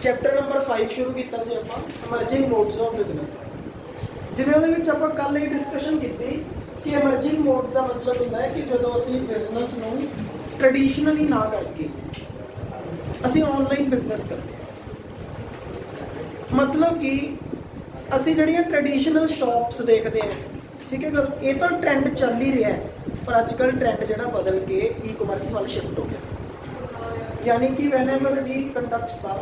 Chapter number 5 ਸ਼ੁਰੂ ਕੀਤਾ ਸੀ ਆਪਾਂ ਐਮਰਜਿੰਗ ਮੋਡਸ ਆਫ ਬਿਜ਼ਨਸ। ਜਿਵੇਂ ਉਹਦੇ ਵਿੱਚ ਆਪਾਂ ਕੱਲ ਇਹ ਡਿਸਕਸ਼ਨ ਕੀਤੀ ਕਿ ਐਮਰਜਿੰਗ ਮੋਡ ਦਾ ਮਤਲਬ ਹੁੰਦਾ ਹੈ ਕਿ ਜਦੋਂ ਅਸੀਂ ਬਿਜ਼ਨਸ ਨੂੰ ਟ੍ਰੈਡੀਸ਼ਨਲੀ ਨਾ ਕਰਕੇ ਅਸੀਂ ਆਨਲਾਈਨ ਬਿਜ਼ਨਸ ਕਰਦੇ ਹਾਂ। ਮਤਲਬ ਕਿ ਅਸੀਂ ਜਿਹੜੀਆਂ ਟ੍ਰੈਡੀਸ਼ਨਲ ਸ਼ਾਪਸ ਦੇਖਦੇ ਹਾਂ, ਠੀਕ ਹੈ ਗੱਲ, ਇਹ ਤਾਂ ਟ੍ਰੈਂਡ ਚੱਲ ਹੀ ਰਿਹਾ ਹੈ, ਪਰ ਅੱਜ ਕੱਲ੍ਹ ਟ੍ਰੈਂਡ ਜਿਹੜਾ ਬਦਲ ਕੇ ਈ-ਕਮਰਸ ਵੱਲ ਸ਼ਿਫਟ ਹੋ ਗਿਆ। ਯਾਨੀ ਕਿ whenever we conduct the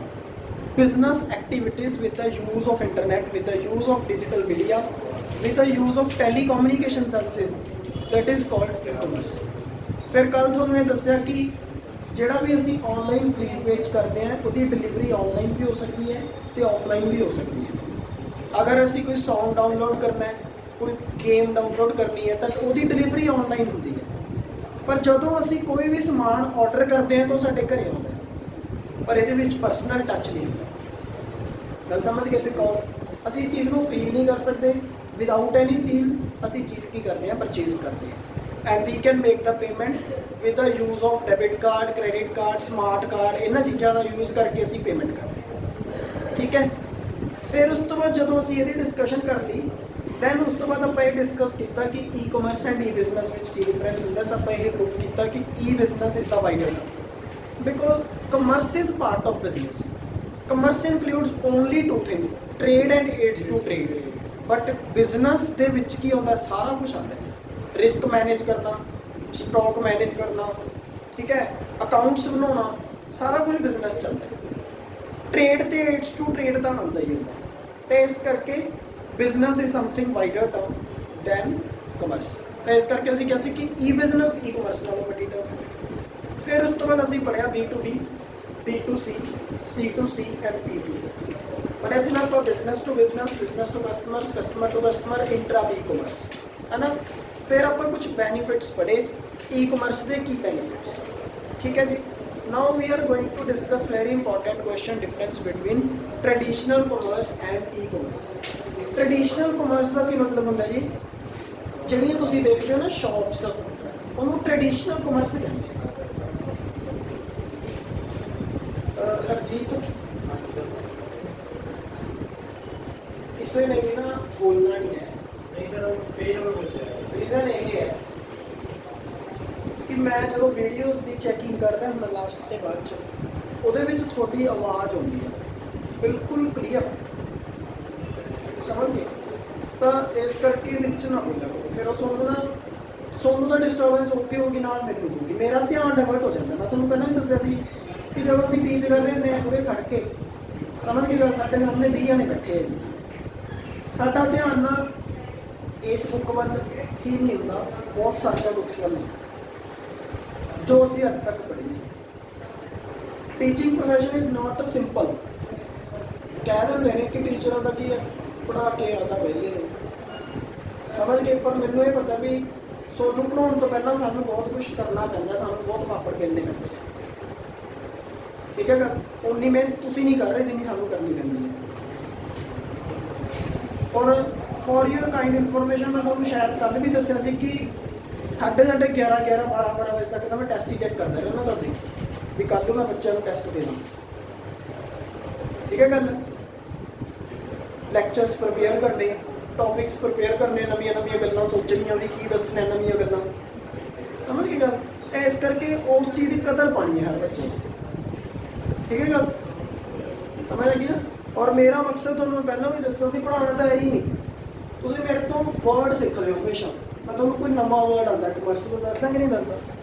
business activities with the use of internet, with the use of digital media, with the use of telecommunication services, that is called e-commerce। ਫਿਰ ਕੱਲ ਤੁਹਾਨੂੰ ਇਹ ਦੱਸਿਆ ਕਿ ਜਿਹੜਾ ਵੀ ਅਸੀਂ ਆਨਲਾਈਨ ਖਰੀਦ ਵੇਚ ਕਰਦੇ ਹਾਂ ਉਹਦੀ ਡਿਲੀਵਰੀ ਆਨਲਾਈਨ ਵੀ ਹੋ ਸਕਦੀ ਹੈ ਤੇ ਆਫਲਾਈਨ ਵੀ ਹੋ ਸਕਦੀ ਹੈ। ਅਗਰ ਅਸੀਂ ਕੋਈ ਸੌਂਗ ਡਾਊਨਲੋਡ ਕਰਨਾ ਹੈ, ਕੋਈ ਗੇਮ ਡਾਊਨਲੋਡ ਕਰਨੀ ਹੈ ਤਾਂ ਉਹਦੀ ਡਿਲੀਵਰੀ ਆਨਲਾਈਨ ਹੁੰਦੀ ਹੈ। ਪਰ ਜਦੋਂ ਅਸੀਂ ਕੋਈ ਵੀ ਸਮਾਨ ਆਰਡਰ ਕਰਦੇ ਹਾਂ ਤਾਂ ਉਹ ਸਾਡੇ ਘਰੇ ਆਉਂਦਾ ਹੈ, ਪਰ ਇਹਦੇ ਵਿੱਚ ਪਰਸਨਲ ਟੱਚ ਨਹੀਂ ਹੁੰਦਾ। ਗੱਲ ਸਮਝ ਗਏ? ਬਿਕੋਜ਼ ਅਸੀਂ ਚੀਜ਼ ਨੂੰ ਫੀਲ ਨਹੀਂ ਕਰ ਸਕਦੇ। ਵਿਦਆਊਟ ਐਨੀ ਫੀਲ ਅਸੀਂ ਚੀਜ਼ ਕੀ ਕਰਦੇ ਹਾਂ, ਪਰਚੇਜ਼ ਕਰਦੇ ਹਾਂ। And we can make the payment with the use of debit card, credit card, smart card, ਇਹਨਾਂ ਚੀਜ਼ਾਂ ਦਾ ਯੂਜ਼ ਕਰਕੇ ਅਸੀਂ ਪੇਮੈਂਟ ਕਰਦੇ ਹਾਂ। ਠੀਕ ਹੈ। ਫਿਰ ਉਸ ਤੋਂ ਬਾਅਦ ਜਦੋਂ ਅਸੀਂ ਇਹਦੀ ਡਿਸਕਸ਼ਨ ਕਰ ਲਈ, ਦੈਨ ਉਸ ਤੋਂ ਬਾਅਦ ਆਪਾਂ ਇਹ ਡਿਸਕਸ ਕੀਤਾ ਕਿ ਈ-ਕਮਰਸ ਐਂਡ ਈ-ਬਿਜ਼ਨਸ ਵਿੱਚ ਕੀ ਡਿਫਰੈਂਸ ਹੁੰਦਾ। ਤਾਂ ਆਪਾਂ ਇਹ ਪ੍ਰੂਫ ਕੀਤਾ ਕਿ e-business is the wider term because commerce is part of business. Commerce includes only two things, trade and aids to trade. But business ਦੇ ਵਿੱਚ ਕੀ ਆਉਂਦਾ? ਸਾਰਾ ਕੁਝ ਆਉਂਦਾ ਹੈ। ਰਿਸਕ ਮੈਨੇਜ ਕਰਨਾ, ਸਟਾਕ ਮੈਨੇਜ ਕਰਨਾ, ਠੀਕ ਹੈ, ਅਕਾਊਂਟਸ ਬਣਾਉਣਾ, ਸਾਰਾ ਕੁਝ ਬਿਜ਼ਨਸ ਚੱਲਦਾ ਹੈ। ਟ੍ਰੇਡ ਤੇ ਏਡਸ ਟੂ ਟ੍ਰੇਡ ਦਾ ਆਉਂਦਾ ਹੀ ਹੁੰਦਾ। ਤੇ ਇਸ ਕਰਕੇ business is something wider term than commerce. ਤਾਂ ਇਸ ਕਰਕੇ ਅਸੀਂ ਕਿਹਾ ਸੀ ਕਿ ਈ ਬਿਜ਼ਨਸ ਈ ਕਮਰਸ ਨਾਲੋਂ ਵੱਡੀ ਟਰਮ ਹੈ। ਫਿਰ ਉਸ ਤੋਂ ਬਾਅਦ ਅਸੀਂ ਪੜ੍ਹਿਆ B2B, B2C, C2C and P2P। ਪੜ੍ਹਿਆ ਸੀ ਨਾ ਆਪਾਂ business to business, business to customer, customer to customer, intra e-commerce, ਹੈ ਨਾ। ਫਿਰ ਆਪਾਂ ਕੁਝ ਬੈਨੀਫਿਟਸ ਪੜ੍ਹੇ ਈ-ਕਮਰਸ ਦੇ। ਕੀ ਬੈਨੀਫਿਟਸ? ਠੀਕ ਹੈ ਜੀ। Now we are going to discuss very important question, difference between traditional commerce and e-commerce। Traditional commerce ਦਾ ਕੀ ਮਤਲਬ ਹੁੰਦਾ ਜੀ? ਜਿਹੜੀਆਂ ਤੁਸੀਂ ਦੇਖਦੇ ਹੋ ਨਾ ਸ਼ਾਪਸ, ਉਹਨੂੰ ਟ੍ਰੈਡੀਸ਼ਨਲ ਕਮਰਸ ਕਹਿੰਦੇ ਆ। ਹਰਜੀਤ, ਕਿਸੇ ਨੇ ਵੀ ਨਾ ਬੋਲਣਾ ਨਹੀਂ ਹੈ। ਨਹੀਂ ਸਰ, ਪੇਜ ਨੰਬਰ ਪੁੱਛਿਆ। ਰੀਜ਼ਨ ਇਹ ਹੈ ਕਿ ਮੈਂ ਜਦੋਂ ਵੀਡੀਓਜ਼ ਦੀ ਚੈਕਿੰਗ ਕਰ ਰਿਹਾ ਹੁੰਦਾ ਲਾਸਟ ਤੇ ਬਾਅਦ 'ਚ, ਉਹਦੇ ਵਿੱਚ ਤੁਹਾਡੀ ਆਵਾਜ਼ ਆਉਂਦੀ ਹੈ ਬਿਲਕੁਲ ਕਲੀਅਰ, ਸਮਝ ਗਏ? ਤਾਂ ਇਸ ਕਰਕੇ ਵਿੱਚ ਨਾ ਬੋਲਿਆ ਕਰੋ। ਫਿਰ ਉਹ ਤੁਹਾਨੂੰ ਤਾਂ ਡਿਸਟਰਬੈਂਸ ਹੋਊਗੀ ਨਾਲ ਮੈਨੂੰ ਹੋਊਗੀ, ਮੇਰਾ ਧਿਆਨ ਡਾਇਵਰਟ ਹੋ ਜਾਂਦਾ। ਮੈਂ ਤੁਹਾਨੂੰ ਪਹਿਲਾਂ ਵੀ ਦੱਸਿਆ ਸੀ ਕਿ ਜਦੋਂ ਅਸੀਂ ਟੀਚ ਕਰ ਰਹੇ ਹੁੰਦੇ ਹਾਂ ਉਰੇ ਖੜ੍ਹ ਕੇ, ਸਮਝ ਕੇ ਗੱਲ, ਸਾਡੇ ਸਾਹਮਣੇ 20 ਜਣੇ ਬੈਠੇ ਹੈ, ਸਾਡਾ ਧਿਆਨ ਨਾ ਇਸ ਬੁੱਕ ਵੱਲ ਹੀ ਨਹੀਂ ਹੁੰਦਾ, ਬਹੁਤ ਸਾਰੀਆਂ ਬੁੱਕਸ ਵੱਲ ਹੁੰਦਾ ਜੋ ਅਸੀਂ ਅੱਜ ਤੱਕ ਪੜ੍ਹੀ ਹੈ। Teaching profession is not a simple. ਕਹਿ ਦਿੰਦੇ ਨੇ ਕਿ ਟੀਚਰਾਂ ਦਾ ਕੀ ਹੈ, ਪੜ੍ਹਾ ਕੇ ਆਦਾ ਵਿਹਲੇ ਨੇ, ਸਮਝ ਕੇ। ਪਰ ਮੈਨੂੰ ਇਹ ਪਤਾ ਵੀ ਸਾਨੂੰ ਪੜ੍ਹਾਉਣ ਤੋਂ ਪਹਿਲਾਂ ਸਾਨੂੰ ਬਹੁਤ ਕੁਝ ਕਰਨਾ ਪੈਂਦਾ, ਸਾਨੂੰ ਬਹੁਤ ਪਾਪੜ ਵੇਲਣੇ ਪੈਂਦੇ ਨੇ। ਠੀਕ ਹੈ ਗੱਲ? ਉਨੀ ਮਿਹਨਤ ਤੁਸੀਂ ਨਹੀਂ ਕਰ ਰਹੇ ਜਿੰਨੀ ਸਾਨੂੰ ਕਰਨੀ ਪੈਂਦੀ ਹੈ। ਔਰ ਫॉर योर काइंड ਇਨਫੋਰਮੇਸ਼ਨ, ਮੈਂ ਤੁਹਾਨੂੰ ਸ਼ਾਇਦ ਕੱਲ੍ਹ ਵੀ ਦੱਸਿਆ ਸੀ ਕਿ 11:30, 12 ਵਜੇ ਤੱਕ ਤਾਂ ਮੈਂ ਟੈਸਟ ਹੀ ਚੈੱਕ ਕਰਦਾ ਰਹਿੰਦਾ ਤੁਹਾਡੇ, ਵੀ ਕੱਲ੍ਹ ਨੂੰ ਮੈਂ ਬੱਚਿਆਂ ਨੂੰ ਟੈਸਟ ਦੇਣਾ। ਠੀਕ ਹੈ ਗੱਲ? ਲੈਕਚਰਸ ਪ੍ਰਪੇਅਰ ਕਰਨੇ, ਟੌਪਿਕਸ ਪ੍ਰਪੇਅਰ ਕਰਨੇ, ਨਵੀਆਂ ਗੱਲਾਂ ਸੋਚਣੀਆਂ ਵੀ ਕੀ ਦੱਸਣਾ, ਨਵੀਆਂ ਗੱਲਾਂ, ਸਮਝ ਗਏ ਗੱਲ? ਇਸ ਕਰਕੇ ਉਸ ਚੀਜ਼ ਦੀ ਕਦਰ ਪਾਉਣੀ ਹੈ ਹਰ ਬੱਚੇ ਨੂੰ। ਠੀਕ ਹੈ ਗੱਲ? ਸਮਝ ਆ ਗਈ ਨਾ? ਔਰ ਮੇਰਾ ਮਕਸਦ ਤੁਹਾਨੂੰ ਪਹਿਲਾਂ ਵੀ ਦੱਸਿਆ ਸੀ, ਪੜ੍ਹਾਉਣਾ ਤਾਂ ਹੈ ਹੀ ਨਹੀਂ। ਤੁਸੀਂ ਮੇਰੇ ਤੋਂ ਵਰਡ ਸਿੱਖਦੇ ਹੋ ਹਮੇਸ਼ਾ। ਮੈਂ ਤੁਹਾਨੂੰ ਕੋਈ ਨਵਾਂ ਵਰਡ ਆਉਂਦਾ ਕਮਰਸ ਦਾ ਦੱਸਦਾ ਕਿ ਨਹੀਂ ਦੱਸਦਾ,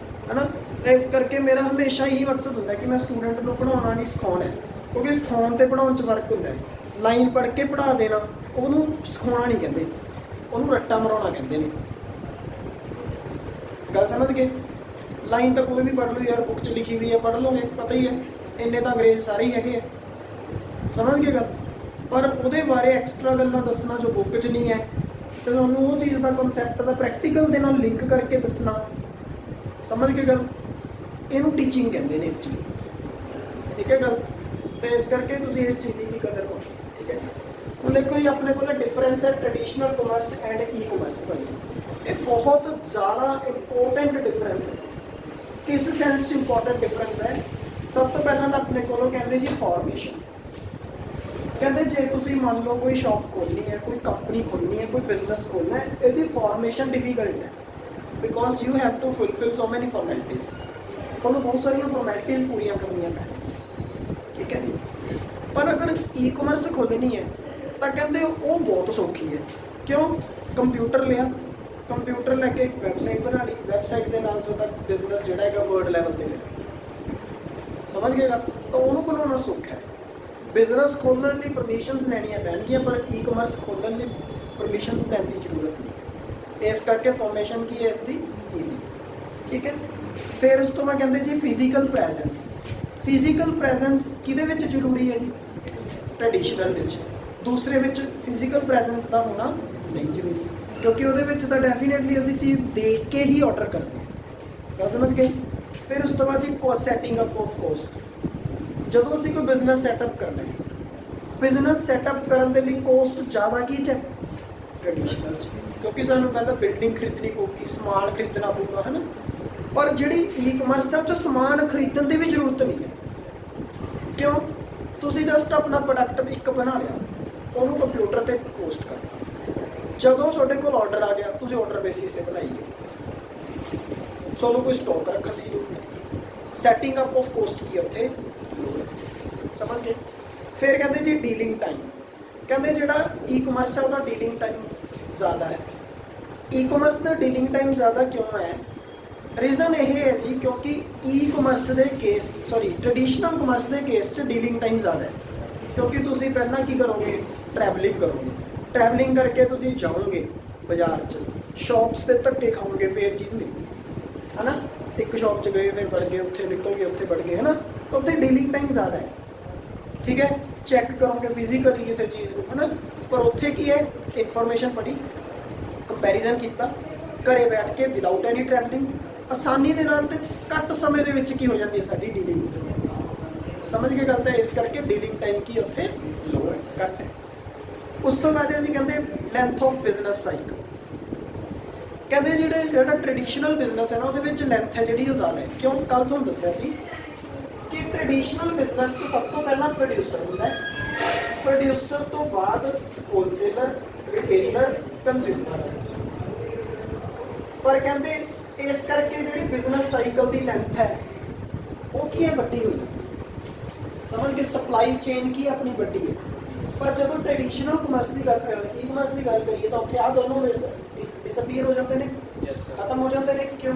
ਹੈ ਨਾ। ਤਾਂ ਇਸ ਕਰਕੇ ਮੇਰਾ ਹਮੇਸ਼ਾ ਇਹੀ ਮਕਸਦ ਹੁੰਦਾ ਕਿ ਮੈਂ ਸਟੂਡੈਂਟ ਨੂੰ ਪੜ੍ਹਾਉਣਾ ਨਹੀਂ, ਸਿਖਾਉਣਾ ਹੈ। ਕਿਉਂਕਿ ਸਿਖਾਉਣ ਅਤੇ ਪੜ੍ਹਾਉਣ 'ਚ ਫਰਕ ਹੁੰਦਾ ਹੈ। ਲਾਈਨ ਪੜ੍ਹ ਕੇ ਪੜ੍ਹਾ ਦੇਣਾ, ਉਹਨੂੰ ਸਿਖਾਉਣਾ ਨਹੀਂ ਕਹਿੰਦੇ, ਉਹਨੂੰ ਰੱਟਾ ਮਰਾਉਣਾ ਕਹਿੰਦੇ ਨੇ। ਗੱਲ ਸਮਝ ਗਏ? ਲਾਈਨ ਤਾਂ ਕੋਈ ਵੀ ਪੜ੍ਹ ਲਓ ਯਾਰ, ਬੁੱਕ 'ਚ ਲਿਖੀ ਹੋਈ ਹੈ, ਪੜ੍ਹ ਲਓਗੇ, ਪਤਾ ਹੀ ਹੈ, ਇੰਨੇ ਤਾਂ ਅੰਗਰੇਜ਼ ਸਾਰੇ ਹੀ ਹੈਗੇ ਆ, ਸਮਝ ਗਏ ਗੱਲ? ਪਰ ਉਹਦੇ ਬਾਰੇ ਐਕਸਟਰਾ ਗੱਲਾਂ ਦੱਸਣਾ ਜੋ ਬੁੱਕ 'ਚ ਨਹੀਂ ਹੈ, ਅਤੇ ਤੁਹਾਨੂੰ ਉਹ ਚੀਜ਼ ਦਾ ਕਨਸੈਪਟ ਦਾ ਪ੍ਰੈਕਟੀਕਲ ਦੇ ਨਾਲ ਲਿੰਕ ਕਰਕੇ ਦੱਸਣਾ, ਸਮਝ ਕੇ ਗੱਲ? ਇਹਨੂੰ ਟੀਚਿੰਗ ਕਹਿੰਦੇ ਨੇ ਐਕਚੁਅਲੀ। ਠੀਕ ਹੈ ਗੱਲ? ਅਤੇ ਇਸ ਕਰਕੇ ਤੁਸੀਂ ਇਸ ਚੀਜ਼ ਦੀ ਕਦਰ ਕਰੋ। ਠੀਕ ਹੈ? ਹੁਣ ਦੇਖੋ ਜੀ, ਆਪਣੇ ਕੋਲ ਡਿਫਰੈਂਸ ਹੈ ਟ੍ਰੈਡੀਸ਼ਨਲ ਕਮਰਸ ਐਂਡ ਈ-ਕਮਰਸ ਦਾ। ਇਹ ਬਹੁਤ ਜ਼ਿਆਦਾ ਇੰਪੋਰਟੈਂਟ ਡਿਫਰੈਂਸ ਹੈ। ਕਿਸ ਸੈਂਸ 'ਚ ਇੰਪੋਰਟੈਂਟ ਡਿਫਰੈਂਸ ਹੈ? ਸਭ ਤੋਂ ਪਹਿਲਾਂ ਤਾਂ ਆਪਣੇ ਕੋਲੋਂ ਕਹਿੰਦੇ ਜੀ ਫਾਰਮੇਸ਼ਨ। ਕਹਿੰਦੇ ਜੇ ਤੁਸੀਂ ਮੰਨ ਲਓ ਕੋਈ ਸ਼ਾਪ ਖੋਲ੍ਹਣੀ ਹੈ, ਕੋਈ ਕੰਪਨੀ ਖੋਲ੍ਹਣੀ ਹੈ, ਕੋਈ ਬਿਜ਼ਨਸ ਖੋਲ੍ਹਣਾ ਹੈ, ਇਹਦੀ ਫਾਰਮੇਸ਼ਨ ਡਿਫੀਕਲਟ ਹੈ because you have to fulfil so many formalities. ਤੁਹਾਨੂੰ ਬਹੁਤ ਸਾਰੀਆਂ ਫਾਰਮੈਲਿਟੀਜ਼ ਪੂਰੀਆਂ ਕਰਨੀਆਂ ਪੈਣੀਆਂ, ਠੀਕ ਹੈ ਜੀ। ਪਰ ਅਗਰ ਈ ਕਮਰਸ ਖੋਲ੍ਹਣੀ ਹੈ ਤਾਂ ਕਹਿੰਦੇ ਉਹ ਬਹੁਤ ਸੌਖੀ ਹੈ। ਕਿਉਂ? ਕੰਪਿਊਟਰ ਲਿਆ, ਕੰਪਿਊਟਰ ਲੈ ਕੇ ਇੱਕ ਵੈਬਸਾਈਟ ਬਣਾ ਲਈ, ਵੈਬਸਾਈਟ ਦੇ ਨਾਲ ਤੁਹਾਡਾ ਬਿਜ਼ਨਸ ਜਿਹੜਾ ਹੈਗਾ ਵਰਲਡ ਲੈਵਲ 'ਤੇ ਫਿਰ ਸਮਝ ਗਏ ਗੱਲ। ਤਾਂ ਉਹਨੂੰ ਬਣਾਉਣਾ ਸੌਖਾ ਹੈ। ਬਿਜ਼ਨਸ ਖੋਲ੍ਹਣ ਲਈ ਪਰਮਿਸ਼ਨਸ ਲੈਣੀਆਂ ਪੈਣਗੀਆਂ, ਪਰ ਈ ਕਮਰਸ ਖੋਲ੍ਹਣ ਲਈ ਪਰਮਿਸ਼ਨਸ ਲੈਣ ਦੀ ਜ਼ਰੂਰਤ ਨਹੀਂ। ਇਸ ਕਰਕੇ ਫਾਰਮੇਸ਼ਨ ਕੀ ਹੈ ਇਸਦੀ? ਈਜ਼ੀ, ਠੀਕ ਹੈ। ਫਿਰ ਉਸ ਤੋਂ ਬਾਅਦ ਕਹਿੰਦੇ ਜੀ ਫਿਜ਼ੀਕਲ ਪ੍ਰੈਜ਼ੈਂਸ। ਫਿਜ਼ੀਕਲ ਪ੍ਰੈਜ਼ੈਂਸ ਕਿਹਦੇ ਵਿੱਚ ਜ਼ਰੂਰੀ ਹੈ ਜੀ? ਟ੍ਰੈਡੀਸ਼ਨਲ ਵਿੱਚ। ਦੂਸਰੇ ਵਿੱਚ ਫਿਜ਼ੀਕਲ ਪ੍ਰੈਜ਼ੈਂਸ ਦਾ ਹੋਣਾ ਨਹੀਂ ਜ਼ਰੂਰੀ, ਕਿਉਂਕਿ ਉਹਦੇ ਵਿੱਚ ਤਾਂ ਡੈਫੀਨੇਟਲੀ ਅਸੀਂ ਚੀਜ਼ ਦੇਖ ਕੇ ਹੀ ਆਰਡਰ ਕਰਦੇ ਹਾਂ। ਗੱਲ ਸਮਝ ਗਏ? ਫਿਰ ਉਸ ਤੋਂ ਬਾਅਦ ਜੀ ਸੈਟਿੰਗ ਅਪ ਆਫ ਕੋਸਟ। ਜਦੋਂ ਅਸੀਂ ਕੋਈ ਬਿਜ਼ਨਸ ਸੈਟਅਪ ਕਰਨਾ ਹੈ, ਬਿਜ਼ਨਸ ਸੈਟਅਪ ਕਰਨ ਦੇ ਲਈ ਕੋਸਟ ਜ਼ਿਆਦਾ ਕੀ 'ਚ ਹੈ? ਟ੍ਰੈਡੀਸ਼ਨਲ 'ਚ, ਕਿਉਂਕਿ ਸਾਨੂੰ ਪਹਿਲਾਂ ਬਿਲਡਿੰਗ ਖਰੀਦਣੀ ਪਊਗੀ, ਸਮਾਨ ਖਰੀਦਣਾ ਪਊਗਾ, ਹੈ ਨਾ। ਪਰ ਜਿਹੜੀ ਈ ਕਮਰਸ ਹੈ ਉਹ 'ਚ ਸਮਾਨ ਖਰੀਦਣ ਦੀ ਵੀ ਜ਼ਰੂਰਤ ਨਹੀਂ ਹੈ। ਕਿਉਂ? ਤੁਸੀਂ ਜਸਟ ਆਪਣਾ ਪ੍ਰੋਡਕਟ ਇੱਕ ਬਣਾ ਲਿਆ, ਉਹਨੂੰ ਕੰਪਿਊਟਰ 'ਤੇ ਪੋਸਟ ਕਰਨਾ। ਜਦੋਂ ਤੁਹਾਡੇ ਕੋਲ ਆਰਡਰ ਆ ਗਿਆ, ਤੁਸੀਂ ਆਰਡਰ ਬੇਸਿਸ 'ਤੇ ਬਣਾਈਏ, ਤੁਹਾਨੂੰ ਕੋਈ ਸਟਾਕ ਰੱਖਣ ਦੀ ਜ਼ਰੂਰਤ ਨਹੀਂ। ਸੈਟਿੰਗ ਅਪ ਆਫ ਕੋਸਟ ਕੀ ਉੱਥੇ ਸਮਝ ਗਏ? ਫਿਰ ਕਹਿੰਦੇ ਜੀ ਡੀਲਿੰਗ ਟਾਈਮ। ਕਹਿੰਦੇ ਜਿਹੜਾ ਈ ਕਮਰਸ ਹੈ ਉਹਦਾ ਡੀਲਿੰਗ ਟਾਈਮ ਜ਼ਿਆਦਾ ਹੈ। ਈ ਕਮਰਸ ਦਾ ਡੀਲਿੰਗ ਟਾਈਮ ਜ਼ਿਆਦਾ ਕਿਉਂ ਹੈ? ਰੀਜ਼ਨ ਇਹ ਹੈ ਜੀ ਕਿਉਂਕਿ ਈ ਕਮਰਸ ਦੇ ਕੇਸ ਟ੍ਰੈਡੀਸ਼ਨਲ ਕਮਰਸ ਦੇ ਕੇਸ 'ਚ ਡੀਲਿੰਗ ਟਾਈਮ ਜ਼ਿਆਦਾ ਹੈ। ਕਿਉਂਕਿ ਤੁਸੀਂ ਪਹਿਲਾਂ ਕੀ ਕਰੋਗੇ? ਟਰੈਵਲਿੰਗ ਕਰੋਗੇ, ਟਰੈਵਲਿੰਗ ਕਰਕੇ ਤੁਸੀਂ ਜਾਓਗੇ ਬਾਜ਼ਾਰ 'ਚ, ਸ਼ਾਪਸ 'ਤੇ ਧੱਕੇ ਖਾਓਗੇ, ਫੇਰ ਚੀਜ਼ ਮਿਲੇਗੀ, ਹੈ ਨਾ। ਇੱਕ ਸ਼ਾਪ 'ਚ ਗਏ, ਫਿਰ ਵੜ ਗਏ, ਉੱਥੇ ਨਿਕਲ ਗਏ, ਉੱਥੇ ਵੜ ਗਏ, ਹੈ ਨਾ। ਉੱਥੇ ਡੀਲਿੰਗ ਟਾਈਮ ਜ਼ਿਆਦਾ ਹੈ, ਠੀਕ ਹੈ। ਚੈੱਕ ਕਰੋਗੇ ਫਿਜ਼ੀਕਲੀ ਕਿਸੇ ਚੀਜ਼ ਨੂੰ, ਹੈ ਨਾ। ਪਰ ਉੱਥੇ ਕੀ ਹੈ? ਇਨਫੋਰਮੇਸ਼ਨ ਪੜ੍ਹੀ, ਕੰਪੈਰੀਜ਼ਨ ਕੀਤਾ, ਘਰੇ ਬੈਠ ਕੇ ਵਿਦਆਊਟ ਐਨੀ ਟਰੈਵਲਿੰਗ, ਆਸਾਨੀ ਦੇ ਨਾਲ ਤੇ ਘੱਟ ਸਮੇਂ ਦੇ ਵਿੱਚ ਕੀ ਹੋ ਜਾਂਦੀ ਹੈ ਸਾਡੀ ਡੀਲਿੰਗ। ਸਮਝ ਕੇ ਗੱਲ ਤਾਂ ਇਸ ਕਰਕੇ ਡੀਲਿੰਗ ਟਾਈਮ ਕੀ ਉੱਥੇ ਲੋ ਹੈ, ਘੱਟ ਹੈ। ਉਸ ਤੋਂ ਬਾਅਦ ਅਸੀਂ ਕਹਿੰਦੇ ਲੈਂਥ ਆਫ ਬਿਜ਼ਨਸ ਸਾਈਕਲ। ਕਹਿੰਦੇ ਜਿਹੜਾ ਟ੍ਰੈਡੀਸ਼ਨਲ ਬਿਜ਼ਨਸ ਹੈ ਨਾ, ਉਹਦੇ ਵਿੱਚ ਲੈਂਥ ਹੈ ਜਿਹੜੀ ਉਹ ਜ਼ਿਆਦਾ ਹੈ। ਕਿਉਂ? ਕੱਲ੍ਹ ਤੁਹਾਨੂੰ ਦੱਸਿਆ ਸੀ ਕਿ ਟ੍ਰੈਡੀਸ਼ਨਲ ਬਿਜ਼ਨਸ 'ਚ ਸਭ ਤੋਂ ਪਹਿਲਾਂ ਪ੍ਰੋਡਿਊਸਰ ਹੁੰਦਾ ਹੈ, ਪ੍ਰੋਡਿਊਸਰ ਤੋਂ ਬਾਅਦ ਹੋਲਸੇਲਰ, ਰਿਟੇਲਰ, ਕੰਜ਼ਿਊਮਰ। ਪਰ ਕਹਿੰਦੇ ਇਸ ਕਰਕੇ ਜਿਹੜੀ ਬਿਜ਼ਨਸ ਸਾਈਕਲ ਦੀ ਲੈਂਥ ਹੈ ਉਹ ਕੀ ਹੈ? ਵੱਡੀ ਹੋਈ। ਸਮਝ ਕੇ ਸਪਲਾਈ ਚੇਨ ਕੀ ਆਪਣੀ ਵੱਡੀ ਹੈ। ਪਰ ਜਦੋਂ ਟ੍ਰੈਡੀਸ਼ਨਲ ਕਮਰਸ ਦੀ ਗੱਲ, ਈ ਕਮਰਸ ਦੀ ਗੱਲ ਕਰੀਏ ਤਾਂ ਉੱਥੇ ਆ ਦੋਨੋਂ ਡਿਸਅਪੀਅਰ ਹੋ ਜਾਂਦੇ ਨੇ, ਖਤਮ ਹੋ ਜਾਂਦੇ ਨੇ। ਕਿਉਂ?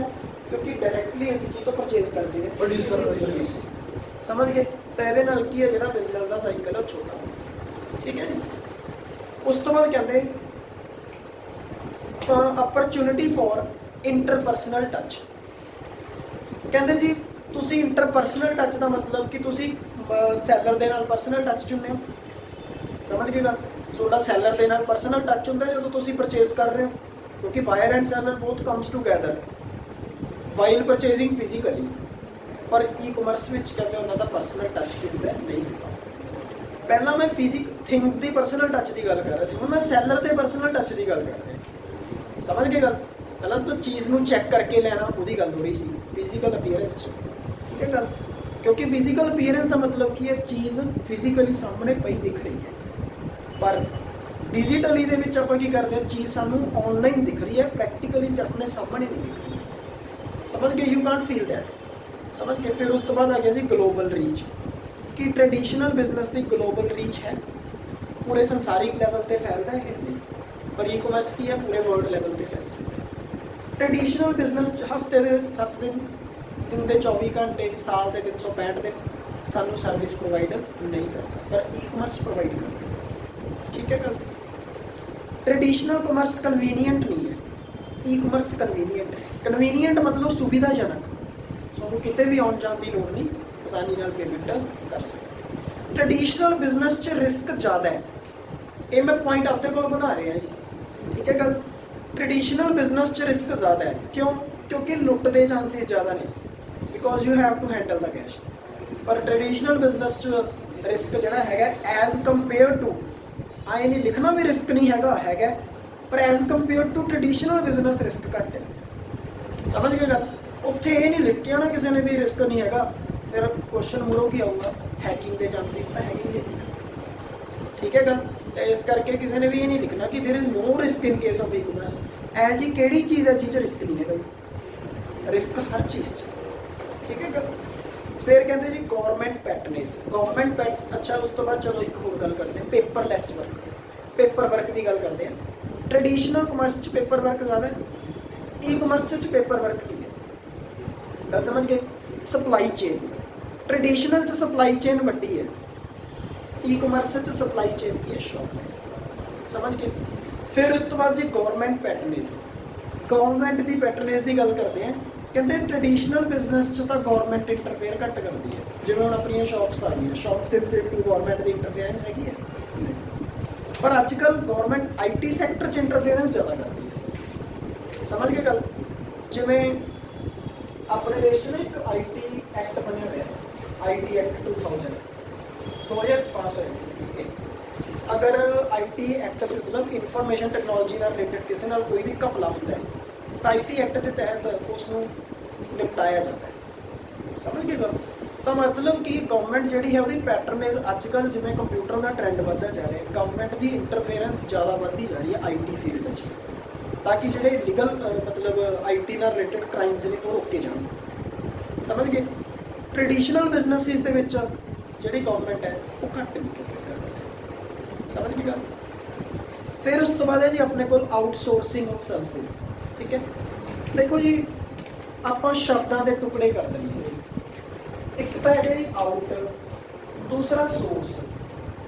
ਕਿਉਂਕਿ ਡਾਇਰੈਕਟਲੀ ਅਸੀਂ ਕੀ ਤੋਂ ਪਰਚੇਜ਼ ਕਰਦੇ ਹਾਂ? ਪ੍ਰੋਡਿਊਸਰ। ਸਮਝ ਗਏ? ਤਾਂ ਇਹਦੇ ਨਾਲ ਕੀ ਹੈ? ਜਿਹੜਾ ਬਿਜ਼ਨਸ ਦਾ ਸਾਈਕਲ ਹੈ ਉਹ ਛੋਟਾ, ਠੀਕ ਹੈ ਜੀ। ਉਸ ਤੋਂ ਬਾਅਦ ਕਹਿੰਦੇ ਅਪਰਚੁਨਿਟੀ ਫॉर ਇੰਟਰਪਰਸਨਲ ਟੱਚ। ਕਹਿੰਦੇ ਜੀ ਤੁਸੀਂ ਇੰਟਰਪਰਸਨਲ ਟੱਚ ਦਾ ਮਤਲਬ ਕਿ ਤੁਸੀਂ ਸੈਲਰ ਦੇ ਨਾਲ ਪਰਸਨਲ ਟੱਚ ਚੁਣਦੇ ਹੋ। ਸਮਝ ਗਏ ਗੱਲ? ਤੁਹਾਡਾ ਸੈਲਰ ਦੇ ਨਾਲ ਪਰਸਨਲ ਟੱਚ ਹੁੰਦਾ ਜਦੋਂ ਤੁਸੀਂ ਪਰਚੇਜ਼ ਕਰ ਰਹੇ ਹੋ, ਕਿਉਂਕਿ buyer and seller both comes together while purchasing physically. ਪਰ ਈ ਕਮਰਸ ਵਿੱਚ ਕਹਿੰਦੇ ਉਹਨਾਂ ਦਾ ਪਰਸਨਲ ਟੱਚ ਕੀ ਹੁੰਦਾ? ਨਹੀਂ ਹੁੰਦਾ। ਪਹਿਲਾਂ ਮੈਂ ਥਿੰਗਸ ਦੀ ਪਰਸਨਲ ਟੱਚ ਦੀ ਗੱਲ ਕਰ ਰਿਹਾ ਸੀ, ਹੁਣ ਮੈਂ ਸੈਲਰ ਦੇ ਪਰਸਨਲ ਟੱਚ ਦੀ ਗੱਲ ਕਰ ਰਿਹਾ। ਸਮਝ ਗਏ ਗੱਲ? ਪਹਿਲਾਂ ਤਾਂ ਚੀਜ਼ ਨੂੰ ਚੈੱਕ ਕਰਕੇ ਲੈਣਾ, ਉਹਦੀ ਗੱਲ ਹੋ ਰਹੀ ਸੀ ਫਿਜ਼ੀਕਲ ਅਪੀਅਰੈਂਸ 'ਚ, ਠੀਕ ਹੈ ਗੱਲ। ਕਿਉਂਕਿ ਫਿਜ਼ੀਕਲ ਅਪੀਅਰੈਂਸ ਦਾ ਮਤਲਬ ਕੀ ਹੈ? ਚੀਜ਼ ਫਿਜ਼ੀਕਲੀ ਸਾਹਮਣੇ ਪਈ ਦਿਖ ਰਹੀ ਹੈ। ਪਰ ਡਿਜੀਟਲੀ ਦੇ ਵਿੱਚ ਆਪਾਂ ਕੀ ਕਰਦੇ ਹਾਂ? ਚੀਜ਼ ਸਾਨੂੰ ਆਨਲਾਈਨ ਦਿਖ ਰਹੀ ਹੈ, ਪ੍ਰੈਕਟੀਕਲੀ ਆਪਣੇ ਸਾਹਮਣੇ ਨਹੀਂ ਦਿਖ ਰਹੀ। ਸਮਝ ਗਏ? You Kant feel that. ਸਮਝ ਕੇ ਫਿਰ ਉਸ ਤੋਂ ਬਾਅਦ ਆ ਗਿਆ ਜੀ ਗਲੋਬਲ ਰੀਚ। ਕਿ ਟ੍ਰੈਡੀਸ਼ਨਲ ਬਿਜ਼ਨਸ ਦੀ ਗਲੋਬਲ ਰੀਚ ਹੈ, ਪੂਰੇ ਸੰਸਾਰਿਕ ਲੈਵਲ ਤੇ ਫੈਲਦਾ ਹੈ ਨਹੀਂ। ਪਰ ਈ ਕਮਰਸ ਕੀ ਹੈ? ਪੂਰੇ ਵਰਲਡ ਲੈਵਲ ਤੇ ਫੈਲਦਾ ਹੈ। ਟ੍ਰੈਡੀਸ਼ਨਲ ਬਿਜ਼ਨਸ ਹਫਤੇ ਦੇ 7 ਦਿਨ, ਦਿਨ ਦੇ 24 ਘੰਟੇ, ਸਾਲ ਦੇ 365 ਦਿਨ ਸਾਨੂੰ ਸਰਵਿਸ ਪ੍ਰੋਵਾਈਡ ਨਹੀਂ ਕਰਦਾ, ਪਰ ਈ ਕਮਰਸ ਪ੍ਰੋਵਾਈਡ ਕਰਦਾ, ਠੀਕ ਹੈ ਗੱਲ। ਟ੍ਰੈਡੀਸ਼ਨਲ ਕਮਰਸ ਕਨਵੀਨੀਅੰਟ ਨਹੀਂ ਹੈ, ਈ ਕਮਰਸ ਕਨਵੀਨੀਅੰਟ ਹੈ। ਕਨਵੀਨੀਅੰਟ ਮਤਲਬ ਸੁਵਿਧਾਜਨਕ, ਤੁਹਾਨੂੰ ਕਿਤੇ ਵੀ ਆਉਣ ਜਾਣ ਦੀ ਲੋੜ ਨਹੀਂ, ਆਸਾਨੀ ਨਾਲ ਪੇਮੈਂਟ ਕਰ ਸਕਦੇ। ਟ੍ਰੈਡੀਸ਼ਨਲ ਬਿਜ਼ਨਸ 'ਚ ਰਿਸਕ ਜ਼ਿਆਦਾ ਹੈ, ਇਹ ਮੈਂ ਪੁਆਇੰਟ ਆਪਦੇ ਕੋਲ ਬਣਾ ਰਿਹਾ ਜੀ, ਠੀਕ ਹੈ ਗੱਲ। ਟ੍ਰੈਡੀਸ਼ਨਲ ਬਿਜ਼ਨਸ 'ਚ ਰਿਸਕ ਜ਼ਿਆਦਾ ਹੈ। ਕਿਉਂ? ਕਿਉਂਕਿ ਲੁੱਟ ਦੇ ਚਾਂਸਿਸ ਜ਼ਿਆਦਾ ਨੇ, because you have to handle the cash. ਪਰ ਟ੍ਰੈਡੀਸ਼ਨਲ ਬਿਜ਼ਨਸ 'ਚ ਰਿਸਕ ਜਿਹੜਾ ਹੈਗਾ ਐਜ਼ ਕੰਪੇਅਰ ਟੂ, ਆਏ ਨਹੀਂ ਲਿਖਣਾ ਵੀ ਰਿਸਕ ਨਹੀਂ ਹੈਗਾ, ਪਰ as compare to traditional business risk ਘੱਟ ਹੈ। ਸਮਝ ਗਏ ਗੱਲ? ਉੱਥੇ ਇਹ ਨਹੀਂ ਲਿਖ ਕੇ ਆਉਣਾ ਕਿਸੇ ਨੇ ਵੀ ਰਿਸਕ ਨਹੀਂ ਹੈਗਾ, ਫਿਰ ਕੁਐਸਚਨ ਮੁੜੋ ਕੀ ਆਊਗਾ, ਹੈਕਿੰਗ ਦੇ ਚਾਂਸਿਸ ਤਾਂ ਹੈਗੇ ਹੀ ਹੈ। ਠੀਕ ਹੈਗਾ, ਤੇ ਇਸ ਕਰਕੇ ਕਿਸੇ ਨੇ ਵੀ ਇਹ ਨਹੀਂ ਲਿਖਣਾ ਕਿ there is no risk in case of e commerce. ਇਹ ਜੀ ਕਿਹੜੀ ਚੀਜ਼ ਹੈ ਜਿਹ 'ਚ ਰਿਸਕ ਨਹੀਂ ਹੈਗਾ ਜੀ, ਰਿਸਕ ਹਰ ਚੀਜ਼ 'ਚ। ਠੀਕ ਹੈ ਗੱਲ। ਫਿਰ ਕਹਿੰਦੇ ਜੀ ਗਵਰਨਮੈਂਟ ਪੈਟਰਨੇਜ, ਗਵਰਨਮੈਂਟ ਪੈਟ। ਅੱਛਾ ਉਸ ਤੋਂ ਬਾਅਦ ਚਲੋ ਇੱਕ ਹੋਰ ਗੱਲ ਕਰਦੇ ਹਾਂ, ਪੇਪਰਲੈਸ ਵਰਕ, ਪੇਪਰ ਵਰਕ ਦੀ ਗੱਲ ਕਰਦੇ ਹਾਂ। ਟ੍ਰੈਡੀਸ਼ਨਲ ਕਮਰਸ 'ਚ ਪੇਪਰ ਵਰਕ ਜ਼ਿਆਦਾ ਹੈ, ई-कॉमर्स 'ਚ ਪੇਪਰ ਵਰਕ ਨਹੀਂ ਹੈ। ਗੱਲ ਸਮਝ ਗਏ। ਸਪਲਾਈ ਚੇਨ, ਟ੍ਰੈਡੀਸ਼ਨਲ 'ਚ ਸਪਲਾਈ ਚੇਨ ਵੱਡੀ ਹੈ, ई-कॉमर्स 'ਚ ਸਪਲਾਈ ਚੇਨ ਕੀ ਹੈ, ਸ਼ਾਰਟ ਹੈ। ਸਮਝ ਗਏ। ਫਿਰ ਉਸ ਤੋਂ ਬਾਅਦ ਜੀ ਗਵਰਨਮੈਂਟ ਪੈਟਰਨੇਜ, ਗਵਰਨਮੈਂਟ ਦੀ ਪੈਟਰਨੇਜ ਦੀ ਗੱਲ ਕਰਦੇ ਹਾਂ। ਕਹਿੰਦੇ ਟ੍ਰੈਡੀਸ਼ਨਲ ਬਿਜ਼ਨਸ 'ਚ ਤਾਂ ਗਵਰਨਮੈਂਟ ਇੰਟਰਫੇਅਰ ਘੱਟ ਕਰਦੀ ਹੈ, ਜਿਵੇਂ ਹੁਣ ਆਪਣੀਆਂ ਸ਼ਾਪਸ ਆ ਗਈਆਂ, ਸ਼ਾਪਸ ਦੇ ਵਿੱਚ ਗਵਰਨਮੈਂਟ ਦੀ ਇੰਟਰਫੇਅਰੈਂਸ ਹੈਗੀ ਹੈ, ਪਰ ਅੱਜ ਕੱਲ੍ਹ ਗਵਰਨਮੈਂਟ ਆਈਟੀ ਸੈਕਟਰ 'ਚ ਇੰਟਰਫੇਅਰੈਂਸ ਜ਼ਿਆਦਾ ਕਰਦੀ ਹੈ। ਸਮਝ ਗਏ ਗੱਲ। ਜਿਵੇਂ ਆਪਣੇ ਦੇਸ਼ 'ਚ ਨਾ ਇੱਕ ਆਈਟੀ ਐਕਟ ਬਣਿਆ ਹੋਇਆ, ਆਈਟੀ ਐਕਟ 2000 'ਚ ਪਾਸ ਹੋਇਆ ਸੀ। ਅਗਰ ਆਈਟੀ ਐਕਟ ਮਤਲਬ ਇਨਫੋਰਮੇਸ਼ਨ ਟੈਕਨੋਲੋਜੀ ਨਾਲ ਰਿਲੇਟਡ ਕਿਸੇ ਨਾਲ ਕੋਈ ਵੀ ਘਪਲਾ ਹੁੰਦਾ ਹੈ ਤਾਂ ਆਈਟੀ ਐਕਟ ਦੇ ਤਹਿਤ ਉਸ ਨੂੰ ਨਿਪਟਾਇਆ ਜਾਂਦਾ ਹੈ। ਸਮਝ ਗਏ ਗੱਲ। ਤਾਂ ਮਤਲਬ ਕਿ ਗਵਰਨਮੈਂਟ ਜਿਹੜੀ ਹੈ ਉਹਦੀ ਪੈਟਰਨੇਜ ਅੱਜ ਕੱਲ੍ਹ ਜਿਵੇਂ ਕੰਪਿਊਟਰ ਦਾ ਟਰੈਂਡ ਵੱਧਦਾ ਜਾ ਰਿਹਾ, ਗਵਰਨਮੈਂਟ ਦੀ ਇੰਟਰਫੇਰੈਂਸ ਜ਼ਿਆਦਾ ਵੱਧਦੀ ਜਾ ਰਹੀ ਹੈ ਆਈਟੀ ਫੀਲਡ 'ਚ, ਤਾਂ ਕਿ ਜਿਹੜੇ ਲੀਗਲ ਮਤਲਬ ਆਈਟੀ ਨਾਲ ਰਿਲੇਟਡ ਕ੍ਰਾਈਮਸ ਨੇ ਉਹ ਰੋਕੇ ਜਾਣ। ਸਮਝ ਗਏ। ਟ੍ਰੈਡੀਸ਼ਨਲ ਬਿਜ਼ਨਸਿਸ ਦੇ ਵਿੱਚ ਜਿਹੜੀ ਗਵਰਨਮੈਂਟ ਹੈ ਉਹ ਘੱਟ ਇੰਟਰਫੇਅਰ ਕਰਦੀ ਹੈ। ਸਮਝ ਗਏ ਗੱਲ। ਫਿਰ ਉਸ ਤੋਂ ਬਾਅਦ ਹੈ ਜੀ ਆਪਣੇ ਕੋਲ ਆਊਟਸੋਰਸਿੰਗ ਆਫ ਸਰਵਿਸਿਜ਼। ਠੀਕ ਹੈ, ਦੇਖੋ ਜੀ ਆਪਾਂ ਸ਼ਬਦਾਂ ਦੇ ਟੁਕੜੇ ਕਰ ਦਿੰਦੇ, ਇੱਕ ਤਾਂ ਹੈਗਾ ਜੀ ਆਊਟ, ਦੂਸਰਾ ਸੋਰਸ।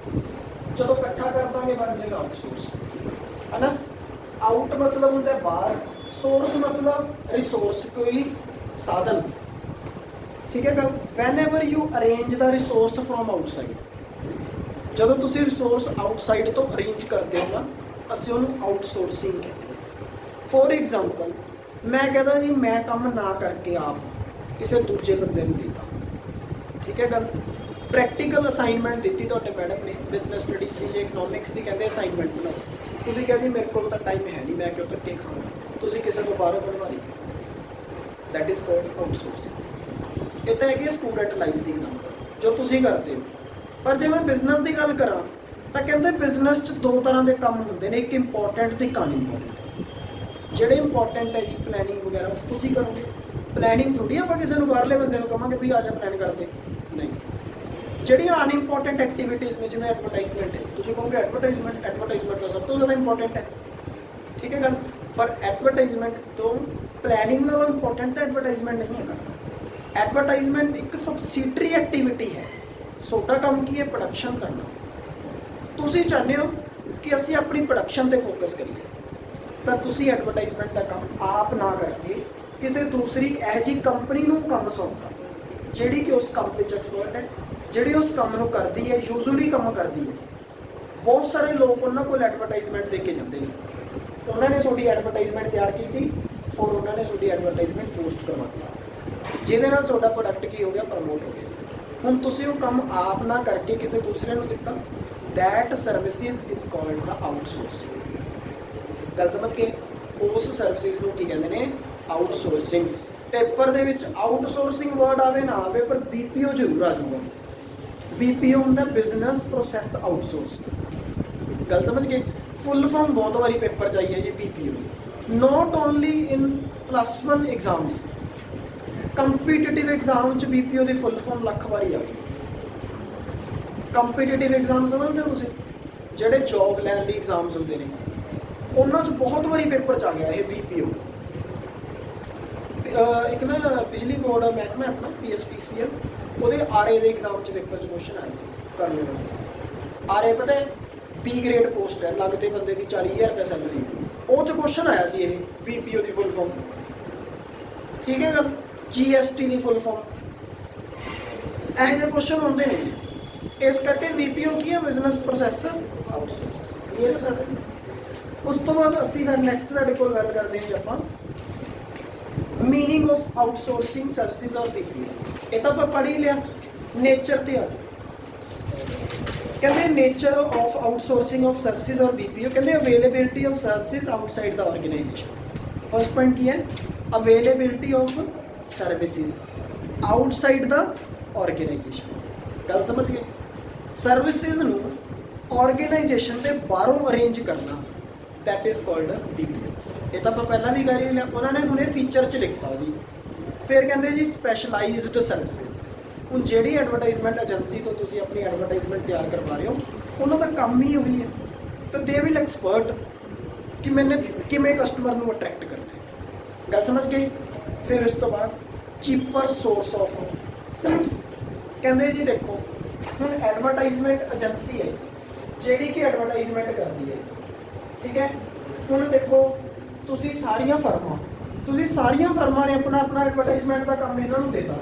ਜਦੋਂ ਇਕੱਠਾ ਕਰ ਦਾਂਗੇ ਬਣ ਜਾਏਗਾ ਆਊਟਸੋਰਸ, ਹੈ ਨਾ। ਆਊਟ ਮਤਲਬ ਹੁੰਦਾ ਬਾਹਰ, ਸੋਰਸ ਮਤਲਬ ਰਿਸੋਰਸ, ਕੋਈ ਸਾਧਨ। ਠੀਕ ਹੈ ਗੱਲ। Whenever you arrange the resource from outside, ਜਦੋਂ ਤੁਸੀਂ ਰਿਸੋਰਸ ਆਊਟਸਾਈਡ ਤੋਂ ਅਰੇਂਜ ਕਰਦੇ ਹੋ ਨਾ, ਅਸੀਂ ਉਹਨੂੰ ਆਊਟਸੋਰਸਿੰਗ ਕਹਿੰਦੇ ਹਾਂ। ਫੋਰ ਐਗਜ਼ਾਮਪਲ ਮੈਂ ਕਹਿੰਦਾ ਜੀ ਮੈਂ ਕੰਮ ਨਾ ਕਰਕੇ ਆਪ ਕਿਸੇ ਦੂਜੇ ਬੰਦੇ ਨੂੰ ਦਿੱਤਾ। ਠੀਕ ਹੈ ਗੱਲ। ਪ੍ਰੈਕਟੀਕਲ ਅਸਾਈਨਮੈਂਟ ਦਿੱਤੀ ਤੁਹਾਡੇ ਮੈਡਮ ਨੇ, ਬਿਜ਼ਨਸ ਸਟੱਡੀਜ਼ ਦੀ ਜਾਂ ਇਕਨੋਮਿਕਸ ਦੀ, ਕਹਿੰਦੇ ਅਸਾਈਨਮੈਂਟ ਬਣਾਓ। ਤੁਸੀਂ ਕਿਹਾ ਜੀ ਮੇਰੇ ਕੋਲ ਤਾਂ ਟਾਈਮ ਹੈ ਨਹੀਂ, ਮੈਂ ਕਿਉਂ ਧੱਕੇ ਖਾਵਾਂ, ਤੁਸੀਂ ਕਿਸੇ ਤੋਂ ਬਾਹਰੋਂ ਬਣਵਾ ਲਈ। That is called outsourcing. ਇਹ ਤਾਂ ਹੈਗੀ ਸਟੂਡੈਂਟ ਲਾਈਫ ਦੀ ਐਗਜ਼ਾਮਪਲ ਜੋ ਤੁਸੀਂ ਕਰਦੇ ਹੋ। ਪਰ ਜੇ ਮੈਂ ਬਿਜ਼ਨਸ ਦੀ ਗੱਲ ਕਰਾਂ ਤਾਂ ਕਹਿੰਦੇ ਬਿਜ਼ਨਸ 'ਚ ਦੋ ਤਰ੍ਹਾਂ ਦੇ ਕੰਮ ਹੁੰਦੇ ਨੇ, ਇੱਕ ਇੰਪੋਰਟੈਂਟ ਤੇ ਇੱਕ ਅਨਇੰਪੋਰਟੈਂਟ। ਜਿਹੜੇ ਇੰਪੋਰਟੈਂਟ ਹੈ ਜੀ ਪਲੈਨਿੰਗ ਵਗੈਰਾ ਤੁਸੀਂ ਕਰੋਗੇ, ਪਲੈਨਿੰਗ ਥੋੜੀ ਆਪਾਂ ਕਿਸੇ ਨੂੰ ਬਾਹਰਲੇ ਬੰਦੇ ਨੂੰ ਕਹਾਂਗੇ ਵੀ ਆ ਜਾ ਪਲਾਨ ਕਰਦੇ, ਨਹੀਂ। ਜਿਹੜੀਆਂ ਅਨਇੰਪੋਰਟੈਂਟ ਐਕਟੀਵਿਟੀਜ਼ ਨੇ ਜਿਵੇਂ ਐਡਵਰਟਾਈਜ਼ਮੈਂਟ ਹੈ, ਤੁਸੀਂ ਕਹੋਗੇ ਐਡਵਰਟਾਈਜ਼ਮੈਂਟ ਤਾਂ ਸਭ ਤੋਂ ਜ਼ਿਆਦਾ ਇੰਪੋਰਟੈਂਟ ਹੈ। ਠੀਕ ਹੈ ਗੱਲ। ਪਰ ਐਡਵਰਟਾਈਜ਼ਮੈਂਟ ਤੋਂ ਪਲੈਨਿੰਗ ਨਾਲੋਂ ਇੰਪੋਰਟੈਂਟ ਤਾਂ ਐਡਵਰਟਾਈਜ਼ਮੈਂਟ ਨਹੀਂ ਹੈਗਾ। ਐਡਵਰਟਾਈਜ਼ਮੈਂਟ ਇੱਕ ਸਬਸਿਡਰੀ ਐਕਟੀਵਿਟੀ ਹੈ, ਤੁਹਾਡਾ ਕੰਮ ਕੀ ਹੈ, ਪ੍ਰੋਡਕਸ਼ਨ ਕਰਨਾ। ਤੁਸੀਂ ਚਾਹੁੰਦੇ ਹੋ ਕਿ ਅਸੀਂ ਆਪਣੀ ਪ੍ਰੋਡਕਸ਼ਨ 'ਤੇ ਫੋਕਸ ਕਰੀਏ, ਤਾਂ ਤੁਸੀਂ ਐਡਵਰਟਾਈਜ਼ਮੈਂਟ ਦਾ ਕੰਮ ਆਪ ਨਾ ਕਰਕੇ ਕਿਸੇ ਦੂਸਰੀ ਇਹੋ ਜਿਹੀ ਕੰਪਨੀ ਨੂੰ ਕੰਮ ਸੌਂਪਤਾ ਜਿਹੜੀ ਕਿ ਉਸ ਕੰਮ ਵਿੱਚ ਐਕਸਪਰਟ ਹੈ, ਜਿਹੜੀ ਉਸ ਕੰਮ ਨੂੰ ਕਰਦੀ ਹੈ, ਯੂਜ਼ੂਲੀ ਕੰਮ ਕਰਦੀ ਹੈ। ਬਹੁਤ ਸਾਰੇ ਲੋਕ ਉਹਨਾਂ ਕੋਲ ਐਡਵਰਟਾਈਜ਼ਮੈਂਟ ਦੇ ਕੇ ਜਾਂਦੇ ਨੇ, ਉਹਨਾਂ ਨੇ ਤੁਹਾਡੀ ਐਡਵਰਟਾਈਜ਼ਮੈਂਟ ਤਿਆਰ ਕੀਤੀ ਔਰ ਉਹਨਾਂ ਨੇ ਤੁਹਾਡੀ ਐਡਵਰਟਾਈਜ਼ਮੈਂਟ ਪੋਸਟ ਕਰਵਾ ਦਿੱਤੀ, ਜਿਹਦੇ ਨਾਲ ਤੁਹਾਡਾ ਪ੍ਰੋਡਕਟ ਕੀ ਹੋ ਗਿਆ, ਪ੍ਰਮੋਟ ਹੋ ਗਿਆ। ਹੁਣ ਤੁਸੀਂ ਉਹ ਕੰਮ ਆਪ ਨਾ ਕਰਕੇ ਕਿਸੇ ਦੂਸਰੇ ਨੂੰ ਦਿੱਤਾ, that services is called the outsourcing. ਗੱਲ ਸਮਝ ਕੇ। ਉਸ ਸਰਵਿਸਿਜ਼ ਨੂੰ ਕੀ ਕਹਿੰਦੇ ਨੇ, ਆਊਟਸੋਰਸਿੰਗ। ਪੇਪਰ ਦੇ ਵਿੱਚ ਆਊਟਸੋਰਸਿੰਗ ਵਰਡ ਆਵੇ ਨਾ ਆਵੇ, ਪਰ BPO ਜ਼ਰੂਰ ਆ ਜਾਊਗਾ। BPO ਹੁੰਦਾ ਬਿਜ਼ਨਸ ਪ੍ਰੋਸੈਸ ਆਊਟਸੋਰਸਿੰਗ। ਗੱਲ ਸਮਝ ਕੇ। ਫੁੱਲ ਫਾਰਮ ਬਹੁਤ ਵਾਰੀ ਪੇਪਰ 'ਚ ਆਈ ਹੈ ਜੀ BPO, ਨੋਟ ਓਨਲੀ ਇਨ +1 ਐਗਜ਼ਾਮਸ। ਕੰਪੀਟੀਟਿਵ ਐਗਜ਼ਾਮ 'ਚ BPO ਦੀ ਫੁੱਲ ਫਾਰਮ ਲੱਖ ਵਾਰੀ ਆ ਗਈ। ਕੰਪੀਟੀਟਿਵ ਐਗਜ਼ਾਮ ਸਮਝਦੇ ਹੋ ਤੁਸੀਂ, ਜਿਹੜੇ ਜੌਬ ਲੈਣ ਲਈ ਐਗਜ਼ਾਮਸ ਹੁੰਦੇ ਨੇ, ਉਹਨਾਂ 'ਚ ਬਹੁਤ ਵਾਰੀ ਪੇਪਰ 'ਚ ਆ ਗਿਆ ਇਹ BPO। ਇੱਕ ਨਾ ਬਿਜਲੀ ਬੋਰਡ ਮਹਿਕਮਾ ਆਪਣਾ PSPCL, ਉਹਦੇ RA ਦੇ ਐਗਜ਼ਾਮ 'ਚ ਪੇਪਰ 'ਚ ਕੁਐਸਚਨ ਆਇਆ ਸੀ, ਕਰ ਲਓ। RA ਪਤਾ ਹੈ B ਗ੍ਰੇਡ ਪੋਸਟ ਹੈ, ਲੱਗਦੇ ਬੰਦੇ ਦੀ 40,000 ਰੁਪਏ ਸੈਲਰੀ, ਉਹ 'ਚ ਕੁਐਸਚਨ ਆਇਆ ਸੀ ਇਹ BPO ਦੀ ਫੁੱਲ ਫਾਰਮ। ਠੀਕ ਹੈ ਗੱਲ। GST ਦੀ ਫੁੱਲ ਫਾਰਮ, ਇਹੋ ਜਿਹੇ ਕੁਐਸਚਨ ਹੁੰਦੇ ਨੇ ਜੀ। ਇਸ ਕਰਕੇ BPO ਕੀ ਹੈ, ਬਿਜ਼ਨਸ ਪ੍ਰੋਸੈਸ ਆਊਟਸੋਰਸ। ਕਲੀਅਰ ਹੈ ਸਾਡੇ। ਉਸ ਤੋਂ ਬਾਅਦ ਅਸੀਂ ਨੈਕਸਟ ਸਾਡੇ ਕੋਲ ਗੱਲ ਕਰਦੇ ਹਾਂ ਜੀ ਆਪਾਂ meaning of outsourcing services or BPO। ਇਹ ਤਾਂ ਆਪਾਂ ਪੜ੍ਹ ਹੀ ਲਿਆ। ਨੇਚਰ ਤੇ ਆ ਜਾਓ। ਕਹਿੰਦੇ nature of outsourcing of services or BPO, ਕਹਿੰਦੇ availability of services outside the organisation. First point ਕੀ ਹੈ, availability of services outside the organisation. ਗੱਲ ਸਮਝ ਗਏ? ਸਰਵਿਸਿਜ਼ ਨੂੰ ਆਰਗੇਨਾਈਜੇਸ਼ਨ ਦੇ ਬਾਹਰੋਂ ਅਰੇਂਜ ਕਰਨਾ, ਦੈਟ ਇਜ਼ ਕਾਲਡ BPO। ਇਹ ਤਾਂ ਆਪਾਂ ਪਹਿਲਾਂ ਵੀ ਕਰ ਹੀ ਲਿਆ, ਉਹਨਾਂ ਨੇ ਹੁਣੇ ਫੀਚਰ 'ਚ ਲਿਖਤਾ ਉਹਦੀ। ਫਿਰ ਕਹਿੰਦੇ ਜੀ ਸਪੈਸ਼ਲਾਈਜ਼ਡ ਸਰਵਿਸਿਜ਼। ਹੁਣ ਜਿਹੜੀ ਐਡਵਰਟਾਈਜ਼ਮੈਂਟ ਏਜੰਸੀ ਤੋਂ ਤੁਸੀਂ ਆਪਣੀ ਐਡਵਰਟਾਈਜ਼ਮੈਂਟ ਤਿਆਰ ਕਰਵਾ ਰਹੇ ਹੋ, ਉਹਨਾਂ ਦਾ ਕੰਮ ਹੀ ਉਹੀ ਹੈ, ਤਾਂ ਦੇ ਵਿਲ ਐਕਸਪਰਟ ਕਿ ਮੈਨੇ ਕਿਵੇਂ ਕਸਟਮਰ ਨੂੰ ਅਟਰੈਕਟ ਕਰਨਾ ਹੈ। ਗੱਲ ਸਮਝ ਗਏ? ਫਿਰ ਇਸ ਤੋਂ ਬਾਅਦ ਚੀਪਰ ਸੋਰਸ ਆਫ ਸਰਵਿਸਿਜ਼। ਕਹਿੰਦੇ ਜੀ ਦੇਖੋ, ਹੁਣ ਐਡਵਰਟਾਈਜ਼ਮੈਂਟ ਏਜੰਸੀ ਹੈ ਜਿਹੜੀ ਕਿ ਐਡਵਰਟਾਈਜ਼ਮੈਂਟ ਕਰਦੀ ਹੈ, ਠੀਕ ਹੈ। ਹੁਣ ਦੇਖੋ, ਤੁਸੀਂ ਸਾਰੀਆਂ ਫਰਮਾਂ ਨੇ ਆਪਣਾ ਐਡਵਰਟਾਈਜ਼ਮੈਂਟ ਦਾ ਕੰਮ ਇਹਨਾਂ ਨੂੰ ਦਿੱਤਾ,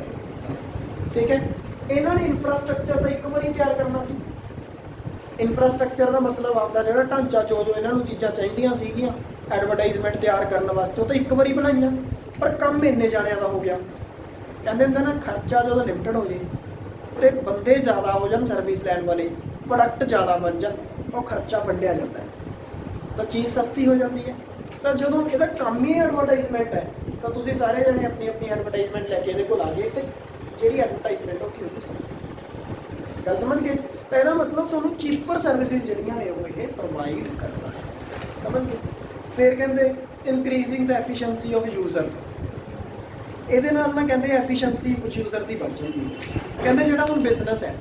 ਠੀਕ ਹੈ। ਇਹਨਾਂ ਨੇ ਇਨਫਰਾਸਟ੍ਰਕਚਰ ਤਾਂ ਇੱਕ ਵਾਰੀ ਤਿਆਰ ਕਰਨਾ ਸੀ। ਇਨਫਰਾਸਟ੍ਰਕਚਰ ਦਾ ਮਤਲਬ ਆਪਦਾ ਜਿਹੜਾ ਢਾਂਚਾ ਜੋ ਇਹਨਾਂ ਨੂੰ ਚੀਜ਼ਾਂ ਚਾਹੀਦੀਆਂ ਸੀਗੀਆਂ ਐਡਵਰਟਾਈਜ਼ਮੈਂਟ ਤਿਆਰ ਕਰਨ ਵਾਸਤੇ, ਉਹ ਤਾਂ ਇੱਕ ਵਾਰੀ ਬਣਾਈਆਂ, ਪਰ ਕੰਮ ਇੰਨੇ ਜਾਣਿਆਂ ਦਾ ਹੋ ਗਿਆ। ਕਹਿੰਦੇ ਹੁੰਦੇ ਨਾ, ਖਰਚਾ ਜਦੋਂ ਲਿਮਟਿਡ ਹੋ ਜੇ ਤੇ ਬੰਦੇ ਜ਼ਿਆਦਾ ਹੋ ਜਾਣ ਸਰਵਿਸ ਲੈਣ ਵਾਲੇ, ਪ੍ਰੋਡਕਟ ਜ਼ਿਆਦਾ ਬਣ ਜਾਣ, ਉਹ ਖਰਚਾ ਵੰਡਿਆ ਜਾਂਦਾ ਹੈ ਤਾਂ ਚੀਜ਼ ਸਸਤੀ ਹੋ ਜਾਂਦੀ ਹੈ। ਤਾਂ ਜਦੋਂ ਇਹਦਾ ਕੰਮ ਹੀ ਐਡਵਰਟਾਈਜ਼ਮੈਂਟ ਹੈ, ਤਾਂ ਤੁਸੀਂ ਸਾਰੇ ਜਣੇ ਆਪਣੀ ਐਡਵਰਟਾਈਜ਼ਮੈਂਟ ਲੈ ਕੇ ਇਹਦੇ ਕੋਲ ਆ ਗਏ, ਤੇ ਜਿਹੜੀ ਐਡਵਰਟਾਈਜ਼ਮੈਂਟ ਉਹ ਕੀ ਹੋਊਗੀ? ਸਸਤੀ। ਗੱਲ ਸਮਝ ਗਏ? ਤਾਂ ਇਹਦਾ ਮਤਲਬ ਸਾਨੂੰ ਚੀਪਰ ਸਰਵਿਸਿਜ਼ ਜਿਹੜੀਆਂ ਨੇ ਉਹ ਇਹ ਪ੍ਰੋਵਾਈਡ ਕਰਦਾ ਹੈ। ਸਮਝ ਗਏ? ਫਿਰ ਕਹਿੰਦੇ increasing the efficiency of user. ਇਹਦੇ ਨਾਲ ਨਾ ਕਹਿੰਦੇ ਐਫੀਸ਼ੀਐਂਸੀ ਕੁਝ ਯੂਜ਼ਰ ਦੀ ਬਚ ਜਾਂਦੀ ਹੈ। ਕਹਿੰਦੇ ਜਿਹੜਾ ਹੁਣ ਬਿਜ਼ਨਸ ਹੈ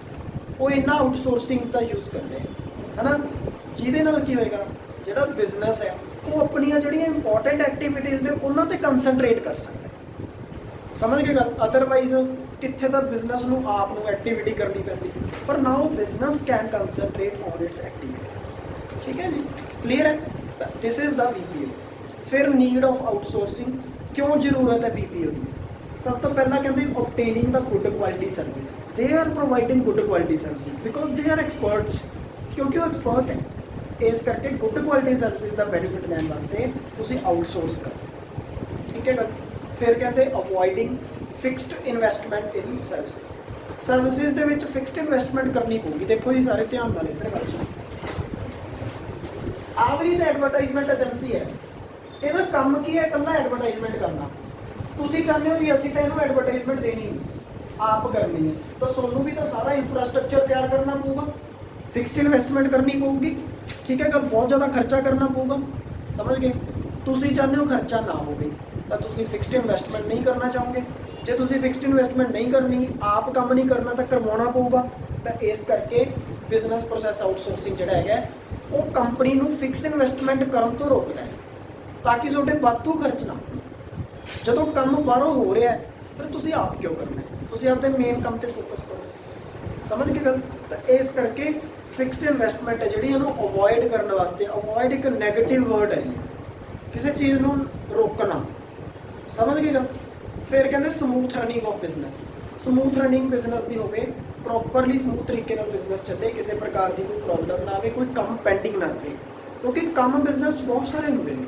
ਉਹ ਇੰਨਾ ਆਊਟਸੋਰਸਿੰਗਸ ਦਾ ਯੂਜ਼ ਕਰਦੇ ਹੈ ਨਾ, ਜਿਹਦੇ ਨਾਲ ਕੀ ਹੋਏਗਾ, ਜਿਹੜਾ ਬਿਜ਼ਨਸ ਹੈ ਉਹ ਆਪਣੀਆਂ ਜਿਹੜੀਆਂ ਇੰਪੋਰਟੈਂਟ ਐਕਟੀਵਿਟੀਜ਼ ਨੇ ਉਹਨਾਂ ਤੇ ਕੰਸਨਟਰੇਟ ਕਰ ਸਕਦਾ ਹੈ। ਸਮਝ ਗਏ ਗੱਲ? ਅਦਰਵਾਈਜ਼ ਕਿੱਥੇ ਤਾਂ ਬਿਜ਼ਨਸ ਨੂੰ ਆਪ ਨੂੰ ਐਕਟੀਵਿਟੀ ਕਰਨੀ ਪੈਂਦੀ, ਪਰ now business can concentrate on its activities. ਠੀਕ ਹੈ ਜੀ, ਕਲੀਅਰ ਹੈ? This is the BPO। ਫਿਰ ਨੀਡ ਆਫ ਆਊਟਸੋਰਸਿੰਗ। ਕਿਉਂ ਜ਼ਰੂਰਤ ਹੈ BPO ਦੀ? ਸਭ ਤੋਂ ਪਹਿਲਾਂ ਕਹਿੰਦੇ obtaining the good quality service। they are providing good quality services because they are experts। ਕਿਉਂਕਿ ਉਹ ਐਕਸਪਰਟ ਹੈ, ਇਸ ਕਰਕੇ ਗੁੱਡ ਕੁਆਲਿਟੀ ਸਰਵਿਸਿਜ਼ ਦਾ ਬੈਨੀਫਿਟ ਲੈਣ ਵਾਸਤੇ ਤੁਸੀਂ ਆਊਟਸੋਰਸ ਕਰੋ। ਠੀਕ ਹੈ ਗੱਲ? ਫਿਰ ਕਹਿੰਦੇ ਅਵੋਇਡਿੰਗ ਫਿਕਸਡ ਇਨਵੈਸਟਮੈਂਟ ਇਨ ਸਰਵਿਸਿਜ਼ ਦੇ ਵਿੱਚ ਫਿਕਸਡ ਇਨਵੈਸਟਮੈਂਟ ਕਰਨੀ ਪਊਗੀ। ਦੇਖੋ ਜੀ ਸਾਰੇ ਧਿਆਨ ਨਾਲ ਇੱਧਰ ਗੱਲ ਸੁਣੋ। ਆਵਰੀ ਤਾਂ ਐਡਵਰਟਾਈਜ਼ਮੈਂਟ ਏਜੰਸੀ ਹੈ, ਇਹਦਾ ਕੰਮ ਕੀ ਹੈ? ਇਕੱਲਾ ਐਡਵਰਟਾਈਜ਼ਮੈਂਟ ਕਰਨਾ। ਤੁਸੀਂ ਚਾਹੁੰਦੇ ਹੋ ਵੀ ਅਸੀਂ ਤਾਂ ਇਹਨੂੰ ਐਡਵਰਟਾਈਜ਼ਮੈਂਟ ਦੇਣੀ ਨਹੀਂ, ਆਪ ਕਰਨੀ ਹੈ, ਤਾਂ ਤੁਹਾਨੂੰ ਵੀ ਤਾਂ ਸਾਰਾ ਇਨਫਰਾਸਟ੍ਰਕਚਰ ਤਿਆਰ ਕਰਨਾ ਪਊਗਾ, ਫਿਕਸਡ ਇਨਵੈਸਟਮੈਂਟ ਕਰਨੀ ਪਊਗੀ। ਠੀਕ ਹੈ ਗੱਲ? ਬਹੁਤ ਜ਼ਿਆਦਾ ਖਰਚਾ ਕਰਨਾ ਪਊਗਾ। ਸਮਝ ਗਏ? ਤੁਸੀਂ ਚਾਹੁੰਦੇ ਹੋ ਖਰਚਾ ਨਾ ਹੋਵੇ ਤਾਂ ਤੁਸੀਂ ਫਿਕਸਡ ਇਨਵੈਸਟਮੈਂਟ ਨਹੀਂ ਕਰਨਾ ਚਾਹੋਗੇ। ਜੇ ਤੁਸੀਂ ਫਿਕਸਡ ਇਨਵੈਸਟਮੈਂਟ ਨਹੀਂ ਕਰਨੀ, ਆਪ ਕੰਮ ਨਹੀਂ ਕਰਨਾ, ਤਾਂ ਕਰਵਾਉਣਾ ਪਊਗਾ। ਤਾਂ ਇਸ ਕਰਕੇ ਬਿਜ਼ਨਸ ਪ੍ਰੋਸੈਸ ਆਊਟਸੋਰਸਿੰਗ ਜਿਹੜਾ ਹੈਗਾ ਉਹ ਕੰਪਨੀ ਨੂੰ ਫਿਕਸ ਇਨਵੈਸਟਮੈਂਟ ਕਰਨ ਤੋਂ ਰੋਕਦਾ ਹੈ, ਤਾਂ ਕਿ ਤੁਹਾਡੇ ਵਾਧੂ ਖਰਚ ਨਾ ਹੋਣ। ਜਦੋਂ ਕੰਮ ਬਾਹਰੋਂ ਹੋ ਰਿਹਾ ਹੈ, ਫਿਰ ਤੁਸੀਂ ਆਪ ਕਿਉਂ ਕਰਨਾ ਹੈ? ਤੁਸੀਂ ਆਪਦੇ ਮੇਨ ਕੰਮ ਤੇ ਫੋਕਸ ਕਰੋ। ਸਮਝ ਗਏ ਗੱਲ? ਤਾਂ ਇਸ ਕਰਕੇ ਫਿਕਸਡ ਇਨਵੈਸਟਮੈਂਟ ਹੈ ਜਿਹੜੀ ਇਹਨੂੰ ਅਵੋਇਡ ਕਰਨ ਵਾਸਤੇ, ਅਵੋਇਡ ਇੱਕ ਨੈਗੇਟਿਵ ਵਰਡ ਹੈ ਜੀ, ਕਿਸੇ ਚੀਜ਼ ਨੂੰ ਰੋਕਣਾ। ਸਮਝ ਗਏ ਗੱਲ? ਫਿਰ ਕਹਿੰਦੇ smooth running of business. Smooth running business ਦੀ ਹੋਵੇ, ਪ੍ਰੋਪਰਲੀ ਸਮੂਥ ਤਰੀਕੇ ਨਾਲ ਬਿਜ਼ਨਸ ਚੱਲੇ, ਕਿਸੇ ਪ੍ਰਕਾਰ ਦੀ ਕੋਈ ਪ੍ਰੋਬਲਮ ਨਾ ਆਵੇ, ਕੋਈ ਕੰਮ ਪੈਂਡਿੰਗ ਨਾ ਰਹੇ। ਕਿਉਂਕਿ ਕੰਮ ਬਿਜ਼ਨਸ 'ਚ ਬਹੁਤ ਸਾਰੇ ਹੁੰਦੇ ਨੇ,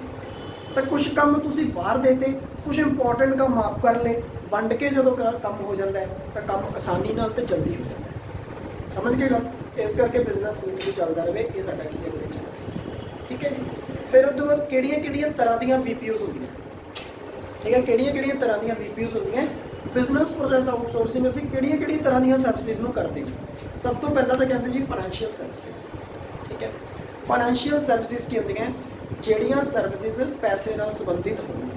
ਤਾਂ ਕੁਝ ਕੰਮ ਤੁਸੀਂ ਬਾਹਰ ਦੇਤੇ, ਕੁਝ ਇੰਪੋਰਟੈਂਟ ਕੰਮ ਆਪ ਕਰ ਲਏ। ਵੰਡ ਕੇ ਜਦੋਂ ਕੰਮ ਹੋ ਜਾਂਦਾ ਹੈ ਤਾਂ ਕੰਮ ਆਸਾਨੀ ਨਾਲ ਤੇ ਜਲਦੀ ਹੋ ਜਾਂਦਾ ਹੈ। ਸਮਝ ਗਏ ਗੱਲ? ਇਸ ਕਰਕੇ ਬਿਜ਼ਨਸ ਸਮੂਥਲੀ ਚੱਲਦਾ ਰਹੇ, ਇਹ ਸਾਡਾ ਕੀ ਹੈ? ਠੀਕ ਹੈ ਜੀ। ਫਿਰ ਉਸ ਤੋਂ ਬਾਅਦ ਕਿਹੜੀਆਂ ਤਰ੍ਹਾਂ ਦੀਆਂ BPOs ਹੁੰਦੀਆਂ? ਠੀਕ ਹੈ, ਕਿਹੜੀਆਂ ਤਰ੍ਹਾਂ ਦੀਆਂ BPOs ਹੁੰਦੀਆਂ? ਬਿਜ਼ਨਸ ਪ੍ਰੋਸੈਸ ਆਊਟਸੋਰਸਿੰਗ ਅਸੀਂ ਕਿਹੜੀਆਂ ਤਰ੍ਹਾਂ ਦੀਆਂ ਸਰਵਿਸਿਜ਼ ਨੂੰ ਕਰਦੇ ਹਾਂ? ਸਭ ਤੋਂ ਪਹਿਲਾਂ ਤਾਂ ਕਹਿੰਦੇ ਜੀ ਫਾਈਨੈਂਸ਼ੀਅਲ ਸਰਵਿਸਿਜ਼। ਠੀਕ ਹੈ, ਫਾਈਨੈਂਸ਼ੀਅਲ ਸਰਵਿਸਿਜ਼ ਕੀ ਹੁੰਦੀਆਂ? ਜਿਹੜੀਆਂ ਸਰਵਿਸਿਜ਼ ਪੈਸੇ ਨਾਲ ਸੰਬੰਧਿਤ ਹੋਣ।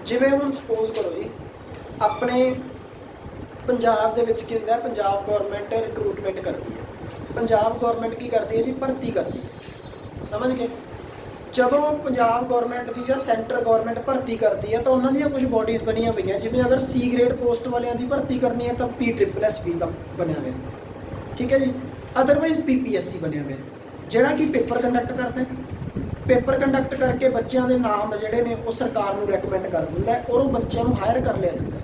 ਜਿਵੇਂ ਹੁਣ ਸਪੋਜ਼ ਕਰੋ ਜੀ, ਆਪਣੇ ਪੰਜਾਬ ਦੇ ਵਿੱਚ ਕੀ ਹੁੰਦਾ? ਪੰਜਾਬ ਗੌਰਮੈਂਟ ਰਿਕਰੂਟਮੈਂਟ ਕਰਦੀ ਹੈ। ਪੰਜਾਬ ਗੌਰਮੈਂਟ ਕੀ ਕਰਦੀ ਹੈ ਜੀ? ਭਰਤੀ ਕਰਦੀ ਹੈ। ਸਮਝ ਗਏ? ਜਦੋਂ ਪੰਜਾਬ ਗੌਰਮੈਂਟ ਦੀ ਜਾਂ ਸੈਂਟਰ ਗੌਰਮੈਂਟ ਭਰਤੀ ਕਰਦੀ ਹੈ ਤਾਂ ਉਹਨਾਂ ਦੀਆਂ ਕੁਝ ਬੋਡੀਜ਼ ਬਣੀਆਂ ਹੋਈਆਂ, ਜਿਵੇਂ ਅਗਰ C ਗ੍ਰੇਡ ਪੋਸਟ ਵਾਲਿਆਂ ਦੀ ਭਰਤੀ ਕਰਨੀ ਹੈ ਤਾਂ PSSB ਦਾ ਬਣਿਆ ਹੋਇਆ। ਠੀਕ ਹੈ ਜੀ। ਅਦਰਵਾਈਜ਼ PPSC ਬਣਿਆ ਹੋਇਆ, ਜਿਹੜਾ ਕਿ ਪੇਪਰ ਕੰਡਕਟ ਕਰਦਾ। ਪੇਪਰ ਕੰਡਕਟ ਕਰਕੇ ਬੱਚਿਆਂ ਦੇ ਨਾਮ ਜਿਹੜੇ ਨੇ ਉਹ ਸਰਕਾਰ ਨੂੰ ਰეკਮੈਂਡ ਕਰ ਦਿੰਦਾ ਔਰ ਉਹ ਬੱਚਿਆਂ ਨੂੰ ਹਾਇਰ ਕਰ ਲਿਆ ਜਾਂਦਾ।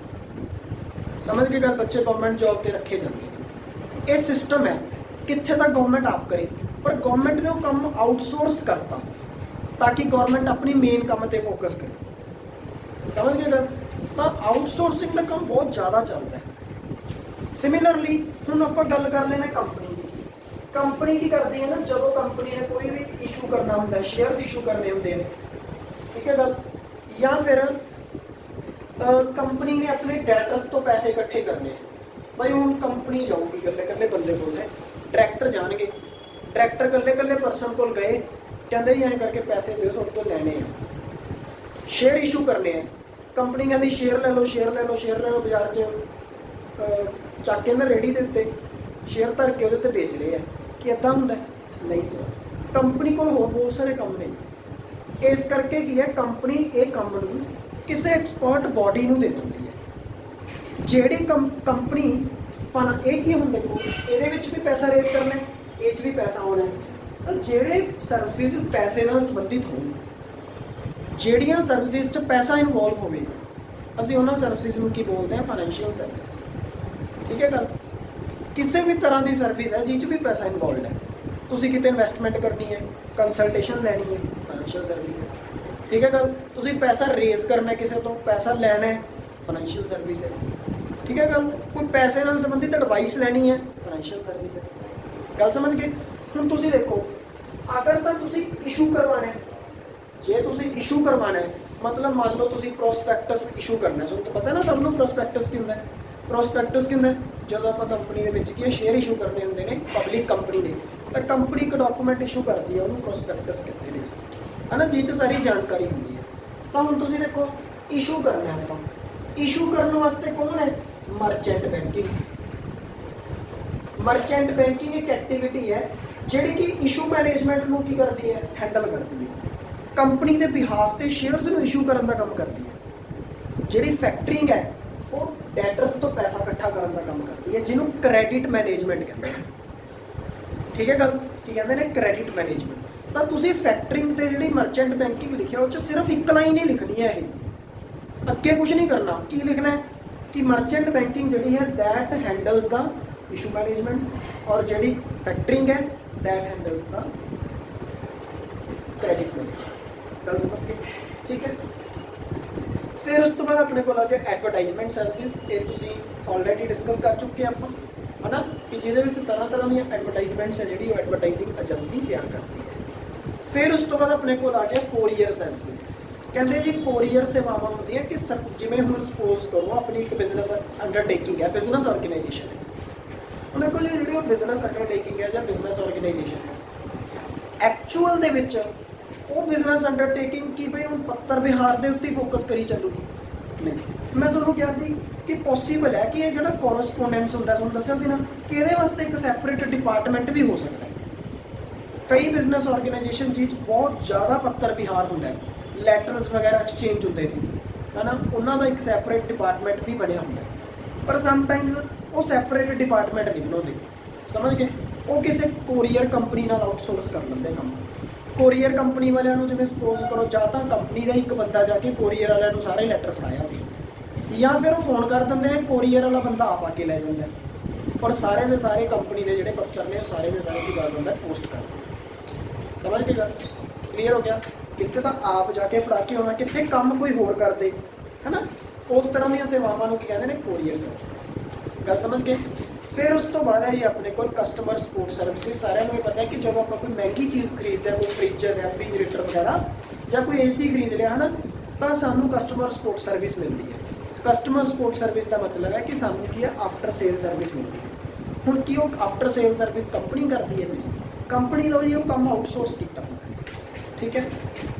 ਸਮਝ ਕੇ ਗੱਲ? ਬੱਚੇ ਗਵਰਨਮੈਂਟ ਜੌਬ ਤੇ ਰੱਖੇ ਜਾਂਦੇ ਨੇ। ਇਹ ਸਿਸਟਮ ਹੈ। ਕਿੱਥੇ ਤੱਕ ਗਵਰਨਮੈਂਟ ਆਪ ਕਰੇ, ਪਰ ਗਵਰਨਮੈਂਟ ਨੇ ਉਹ ਕੰਮ ਆਊਟਸੋਰਸ ਕਰਤਾ ਤਾਂ ਕਿ ਗਵਰਨਮੈਂਟ ਆਪਣੀ ਮੇਨ ਕੰਮ ਤੇ ਫੋਕਸ ਕਰੇ। ਸਮਝ ਗਏ ਗੱਲ? ਤਾਂ ਆਊਟਸੋਰਸਿੰਗ ਦਾ ਕੰਮ ਬਹੁਤ ਜ਼ਿਆਦਾ ਚੱਲਦਾ ਹੈ। ਸਿਮਿਲਰਲੀ ਹੁਣ ਆਪਾਂ ਗੱਲ ਕਰ ਲੈਣਾ ਕੰਪਨੀ ਦੀ। ਕੰਪਨੀ ਕੀ ਕਰਦੀ ਹੈ ਨਾ, ਜਦੋਂ ਕੰਪਨੀ ਨੇ ਕੋਈ ਵੀ ਇਸ਼ੂ ਕਰਨਾ ਹੁੰਦਾ, ਸ਼ੇਅਰਸ ਇਸ਼ੂ ਕਰਨੇ ਹੁੰਦੇ ਆ, ਠੀਕ ਹੈ ਗੱਲ, ਜਾਂ ਫਿਰ ਕੰਪਨੀ ਨੇ ਆਪਣੇ ਡੈਟਰਸ ਤੋਂ ਪੈਸੇ ਇਕੱਠੇ ਕਰਨੇ, भाई ਹੁਣ ਕੰਪਨੀ ਜਾਊਗੀ ਇਕੱਲੇ ਇਕੱਲੇ ਬੰਦੇ ਕੋਲ, ਡਾਇਰੈਕਟਰ ਜਾਣਗੇ, ਡਾਇਰੈਕਟਰ ਇਕੱਲੇ ਇਕੱਲੇ ਪਰਸਨ ਕੋਲ ਗਏ, ਕਹਿੰਦੇ ਜੀ ਐਂ ਕਰਕੇ ਪੈਸੇ ਦਿਓ, ਤੁਹਾਡੇ ਤੋਂ ਲੈਣੇ ਆ, ਸ਼ੇਅਰ ਇਸ਼ੂ ਕਰਨੇ ਆ। ਕੰਪਨੀ ਕਹਿੰਦੀ ਸ਼ੇਅਰ ਲੈ ਲਓ, ਸ਼ੇਅਰ ਲੈ ਲਓ, ਸ਼ੇਅਰ ਲੈ ਲਓ, ਬਾਜ਼ਾਰ 'ਚ ਚੱਕ ਕੇ ਨਾ ਰੇਹੜੀ ਦੇ ਉੱਤੇ ਸ਼ੇਅਰ ਧਰ ਕੇ ਉਹਦੇ 'ਤੇ ਵੇਚ ਰਹੇ ਆ। ਕਿ ਇੱਦਾਂ ਹੁੰਦਾ ਨਹੀਂ, ਕੰਪਨੀ ਕੋਲ ਹੋਰ ਬਹੁਤ ਸਾਰੇ ਕੰਮ ਨੇ। ਇਸ ਕਰਕੇ ਕੀ ਹੈ, ਕੰਪਨੀ ਇਹ ਕੰਮ ਨੂੰ ਕਿਸੇ ਐਕਸਪਰਟ ਬਾਡੀ ਨੂੰ ਦੇ ਦਿੰਦੀ ਹੈ, ਜਿਹੜੀ ਕੰਪਨੀ ਫਨ ਇਹ ਕੀ ਹੁੰਦਾ, ਦੇਖੋ ਇਹਦੇ ਵਿੱਚ ਵੀ ਪੈਸਾ ਰੇਜ਼ ਕਰਨਾ, ਇਹ 'ਚ ਵੀ ਪੈਸਾ ਆਉਣਾ। ਤਾਂ ਜਿਹੜੇ ਸਰਵਿਸਿਜ਼ ਪੈਸੇ ਨਾਲ ਸੰਬੰਧਿਤ ਹੋਣ, ਜਿਹੜੀਆਂ ਸਰਵਿਸਿਜ਼ 'ਚ ਪੈਸਾ ਇਨਵੋਲਵ ਹੋਵੇ, ਅਸੀਂ ਉਹਨਾਂ ਸਰਵਿਸਿਜ਼ ਨੂੰ ਕੀ ਬੋਲਦੇ ਹਾਂ, ਫਾਈਨੈਂਸ਼ੀਅਲ ਸਰਵਿਸਿਜ਼। ਠੀਕ ਹੈ ਗੱਲ। ਕਿਸੇ ਵੀ ਤਰ੍ਹਾਂ ਦੀ ਸਰਵਿਸ ਹੈ ਜਿਸ 'ਚ ਵੀ ਪੈਸਾ ਇਨਵੋਲਵਡ ਹੈ, ਤੁਸੀਂ ਕਿਤੇ ਇਨਵੈਸਟਮੈਂਟ ਕਰਨੀ ਹੈ, ਕੰਸਲਟੇਸ਼ਨ ਲੈਣੀ ਹੈ, ਫਾਈਨੈਂਸ਼ੀਅਲ ਸਰਵਿਸ ਹੈ। ਠੀਕ ਹੈ ਗੱਲ। ਤੁਸੀਂ ਪੈਸਾ ਰੇਜ਼ ਕਰਨਾ ਕਿਸੇ ਤੋਂ, ਪੈਸਾ ਲੈਣਾ ਹੈ, ਫਾਈਨੈਂਸ਼ੀਅਲ ਸਰਵਿਸ ਹੈ। ਠੀਕ ਹੈ ਗੱਲ। ਕੋਈ ਪੈਸੇ ਨਾਲ ਸੰਬੰਧਿਤ ਐਡਵਾਈਸ ਲੈਣੀ ਹੈ, ਫਾਈਨੈਂਸ਼ੀਅਲ ਸਰਵਿਸ ਹੈ। ਗੱਲ ਸਮਝ ਗਏ। ਹੁਣ ਤੁਸੀਂ ਦੇਖੋ, ਅਗਰ ਤਾਂ ਤੁਸੀਂ ਇਸ਼ੂ ਕਰਵਾਉਣਾ ਹੈ, ਜੇ ਤੁਸੀਂ ਇਸ਼ੂ ਕਰਵਾਉਣਾ ਹੈ, ਮਤਲਬ ਮੰਨ ਲਓ ਤੁਸੀਂ ਪ੍ਰੋਸਪੈਕਟਸ ਇਸ਼ੂ ਕਰਨਾ, ਤੁਹਾਨੂੰ ਤਾਂ ਪਤਾ ਨਾ ਸਭ ਨੂੰ ਪ੍ਰੋਸਪੈਕਟਸ ਕੀ ਹੁੰਦਾ। ਪ੍ਰੋਸਪੈਕਟਸ ਕੀ ਹੁੰਦਾ, ਜਦੋਂ ਆਪਾਂ ਕੰਪਨੀ ਦੇ ਵਿੱਚ ਕੀ ਸ਼ੇਅਰ ਇਸ਼ੂ ਕਰਨੇ ਹੁੰਦੇ ਨੇ, ਪਬਲਿਕ ਕੰਪਨੀ ਨੇ, ਤਾਂ ਕੰਪਨੀ ਇੱਕ ਡਾਕੂਮੈਂਟ ਇਸ਼ੂ ਕਰਦੀ ਹੈ, ਉਹਨੂੰ ਪ੍ਰੋਸਪੈਕਟਸ ਕਹਿੰਦੇ ਨੇ, ਹੈ ਨਾ, ਜਿਸ 'ਚ ਸਾਰੀ ਜਾਣਕਾਰੀ ਹੁੰਦੀ ਹੈ। ਤਾਂ ਹੁਣ ਤੁਸੀਂ ਦੇਖੋ, ਇਸ਼ੂ ਕਰਨਾ ਹੈ, ਆਪਾਂ ਇਸ਼ੂ ਕਰਨ ਵਾਸਤੇ ਕੌਣ ਹੈ, ਮਰਚੈਂਟ ਬੈਂਕਿੰਗ। ਮਰਚੈਂਟ ਬੈਂਕਿੰਗ ਇੱਕ ਐਕਟੀਵਿਟੀ ਹੈ ਜਿਹੜੀ ਕਿ ਇਸ਼ੂ ਮੈਨੇਜਮੈਂਟ ਨੂੰ ਕੀ ਕਰਦੀ ਹੈ, ਹੈਂਡਲ ਕਰਦੀ ਹੈ। ਕੰਪਨੀ ਦੇ ਬਿਹਾਫ ਤੇ ਸ਼ੇਅਰਸ ਨੂੰ ਇਸ਼ੂ ਕਰਨ ਦਾ ਕੰਮ ਕਰਦੀ ਹੈ। ਜਿਹੜੀ ਫੈਕਟਰਿੰਗ ਹੈ ਉਹ ਡੈਟਰਸ ਤੋਂ ਪੈਸਾ ਇਕੱਠਾ ਕਰਨ ਦਾ ਕੰਮ ਕਰਦੀ ਹੈ, ਜਿਹਨੂੰ ਕ੍ਰੈਡਿਟ ਮੈਨੇਜਮੈਂਟ ਕਹਿੰਦੇ ਨੇ। ਠੀਕ ਹੈ ਗੱਲ। ਕੀ ਕਹਿੰਦੇ ਨੇ, ਕ੍ਰੈਡਿਟ ਮੈਨੇਜਮੈਂਟ। ਤਾਂ ਤੁਸੀਂ ਫੈਕਟਰਿੰਗ ਤੇ ਜਿਹੜੀ ਮਰਚੈਂਟ ਬੈਂਕਿੰਗ ਲਿਖਿਆ, ਉਹ 'ਚ ਸਿਰਫ ਇੱਕ ਲਾਈਨ ਹੀ ਲਿਖਣੀ ਹੈ, ਇਹ ਅੱਗੇ ਕੁਝ ਨਹੀਂ ਕਰਨਾ। ਕੀ ਲਿਖਣਾ ਹੈ ਕਿ ਮਰਚੈਂਟ ਬੈਂਕਿੰਗ ਜਿਹੜੀ ਹੈ that handles the issue management, ਔਰ ਜਿਹੜੀ ਫੈਕਟਰਿੰਗ ਹੈ that handles the credit management. ਗੱਲ ਸਮਝ ਗਏ। ਠੀਕ ਹੈ। ਫਿਰ ਉਸ ਤੋਂ ਬਾਅਦ ਆਪਣੇ ਕੋਲ ਆ ਗਿਆ ਐਡਵਰਟਾਈਜ਼ਮੈਂਟ ਸਰਵਿਸਿਜ਼। ਇਹ ਤੁਸੀਂ ਆਲਰੇਡੀ ਡਿਸਕਸ ਕਰ ਚੁੱਕੇ ਆਪਾਂ, ਹੈ ਨਾ, ਕਿ ਜਿਹਦੇ ਵਿੱਚ ਤਰ੍ਹਾਂ ਤਰ੍ਹਾਂ ਦੀਆਂ ਐਡਵਰਟਾਈਜ਼ਮੈਂਟਸ ਹੈ ਜਿਹੜੀ ਉਹ ਐਡਵਰਟਾਈਜ਼ਿੰਗ ਏਜੰਸੀ ਤਿਆਰ ਕਰਦੀ ਹੈ। ਫਿਰ ਉਸ ਤੋਂ ਬਾਅਦ ਆਪਣੇ ਕੋਲ ਆ ਗਿਆ ਕੋਰੀਅਰ ਸਰਵਿਸਿਜ਼। ਕਹਿੰਦੇ ਜੀ ਕੋਰੀਅਰ ਸੇਵਾਵਾਂ ਹੁੰਦੀਆਂ ਕਿ ਜਿਵੇਂ ਹੁਣ ਸਪੋਜ਼ ਕਰੋ ਆਪਣੀ ਇੱਕ ਬਿਜ਼ਨਸ ਅੰਡਰਟੇਕਿੰਗ ਹੈ, ਬਿਜ਼ਨਸ ਆਰਗੇਨਾਈਜੇਸ਼ਨ ਹੈ। ਹੁਣ ਦੇਖੋ ਜੀ, ਜਿਹੜੀ ਉਹ ਬਿਜ਼ਨਸ ਅੰਡਰਟੇਕਿੰਗ ਹੈ ਜਾਂ ਬਿਜ਼ਨਸ ਆਰਗੇਨਾਈਜੇਸ਼ਨ ਹੈ, ਐਕਚੁਅਲ ਦੇ ਵਿੱਚ ਉਹ ਬਿਜ਼ਨਸ ਅੰਡਰਟੇਕਿੰਗ ਕੀ ਭਈ ਹੁਣ ਪੱਤਰ ਵਿਹਾਰ ਦੇ ਉੱਤੇ ਫੋਕਸ ਕਰੀ ਚੱਲੂਗੀ? ਨਹੀਂ। ਮੈਂ ਤੁਹਾਨੂੰ ਕਿਹਾ ਸੀ ਕਿ ਪੋਸੀਬਲ ਹੈ ਕਿ ਇਹ ਜਿਹੜਾ ਕੋਰਸਪੋਂਡੈਂਸ ਹੁੰਦਾ, ਤੁਹਾਨੂੰ ਦੱਸਿਆ ਸੀ ਨਾ, ਕਿ ਇਹਦੇ ਵਾਸਤੇ ਇੱਕ ਸੈਪਰੇਟ ਡਿਪਾਰਟਮੈਂਟ ਵੀ ਹੋ ਸਕਦਾ ਹੈ। ਕਈ ਬਿਜ਼ਨਸ ਆਰਗੇਨਾਈਜੇਸ਼ਨ ਜਿਹ 'ਚ ਬਹੁਤ ਜ਼ਿਆਦਾ ਪੱਤਰ ਵਿਹਾਰ ਹੁੰਦਾ ਹੈ, ਲੈਟਰਸ ਵਗੈਰਾ ਐਕਸਚੇਂਜ ਹੁੰਦੇ ਨੇ, ਹੈ ਨਾ, ਉਹਨਾਂ ਦਾ ਇੱਕ ਸੈਪਰੇਟ ਡਿਪਾਰਟਮੈਂਟ ਵੀ ਬਣਿਆ ਹੁੰਦਾ ਹੈ। ਪਰ ਸਮਟਾਈਮਸ ਉਹ ਸੈਪਰੇਟ ਡਿਪਾਰਟਮੈਂਟ ਨਹੀਂ ਬਣਾਉਂਦੇ, ਸਮਝ ਗਏ। ਉਹ ਕਿਸੇ ਕੋਰੀਅਰ ਕੰਪਨੀ ਨਾਲ ਆਊਟਸੋਰਸ ਕਰ ਲੈਂਦੇ ਕੰਮ। ਕੋਰੀਅਰ ਕੰਪਨੀ ਵਾਲਿਆਂ ਨੂੰ, ਜਿਵੇਂ ਸਪੋਜ਼ ਕਰੋ, ਜਾਂ ਤਾਂ ਕੰਪਨੀ ਦਾ ਇੱਕ ਬੰਦਾ ਜਾ ਕੇ ਕੋਰੀਅਰ ਵਾਲਿਆਂ ਨੂੰ ਸਾਰੇ ਲੈਟਰ ਫੜਾਇਆ ਹੋਵੇ, ਜਾਂ ਫਿਰ ਉਹ ਫੋਨ ਕਰ ਦਿੰਦੇ ਨੇ, ਕੋਰੀਅਰ ਵਾਲਾ ਬੰਦਾ ਆਪ ਆ ਕੇ ਲੈ ਜਾਂਦਾ, ਔਰ ਸਾਰੇ ਦੇ ਸਾਰੇ ਕੰਪਨੀ ਦੇ ਜਿਹੜੇ ਪੱਤਰ ਨੇ ਉਹ ਸਾਰੇ ਦੇ ਸਾਰੇ ਕੀ ਕਰ ਦਿੰਦਾ, ਪੋਸਟ ਕਰ ਦਿੰਦਾ। ਸਮਝ ਕੇ ਗੱਲ ਕਲੀਅਰ ਹੋ ਗਿਆ। ਕਿੱਥੇ ਤਾਂ ਆਪ ਜਾ ਕੇ ਫੜਾ ਕੇ ਆਉਣਾ, ਕਿੱਥੇ ਕੰਮ ਕੋਈ ਹੋਰ ਕਰਦੇ, ਹੈ ਨਾ। ਉਸ ਤਰ੍ਹਾਂ ਦੀਆਂ ਸੇਵਾਵਾਂ ਨੂੰ ਕੀ ਕਹਿੰਦੇ ਨੇ, ਕੋਰੀਅਰ ਸਰਵਿਸਿਜ਼। ਗੱਲ ਸਮਝ ਗਏ। ਫਿਰ ਉਸ ਤੋਂ ਬਾਅਦ ਹੈ ਜੀ ਆਪਣੇ ਕੋਲ ਕਸਟਮਰ ਸਪੋਰਟ ਸਰਵਿਸਿਜ਼। ਸਾਰਿਆਂ ਨੂੰ ਇਹ ਪਤਾ ਹੈ ਕਿ ਜਦੋਂ ਆਪਾਂ ਕੋਈ ਮਹਿੰਗੀ ਚੀਜ਼ ਖਰੀਦਦੇ ਹਾਂ, ਕੋਈ ਫ੍ਰਿਜ, ਰੈਫਰੀਜਰੇਟਰ ਵਗੈਰਾ, ਜਾਂ ਕੋਈ ਏਸੀ ਖਰੀਦ ਲਿਆ, ਹੈ ਨਾ, ਤਾਂ ਸਾਨੂੰ ਕਸਟਮਰ ਸਪੋਰਟ ਸਰਵਿਸ ਮਿਲਦੀ ਹੈ। ਕਸਟਮਰ ਸਪੋਰਟ ਸਰਵਿਸ ਦਾ ਮਤਲਬ ਹੈ ਕਿ ਸਾਨੂੰ ਕੀ ਹੈ, ਆਫਟਰ ਸੇਲ ਸਰਵਿਸ ਮਿਲਦੀ ਹੈ। ਹੁਣ ਕੀ ਉਹ ਆਫਟਰ ਸੇਲ ਸਰਵਿਸ ਕੰਪਨੀ ਕਰਦੀ ਹੈ? ਨਹੀਂ, ਕੰਪਨੀ ਦਾ ਵੀ ਉਹ ਕੰਮ ਆਊਟਸੋਰਸ ਕੀਤਾ ਹੁੰਦਾ ਹੈ। ਠੀਕ ਹੈ।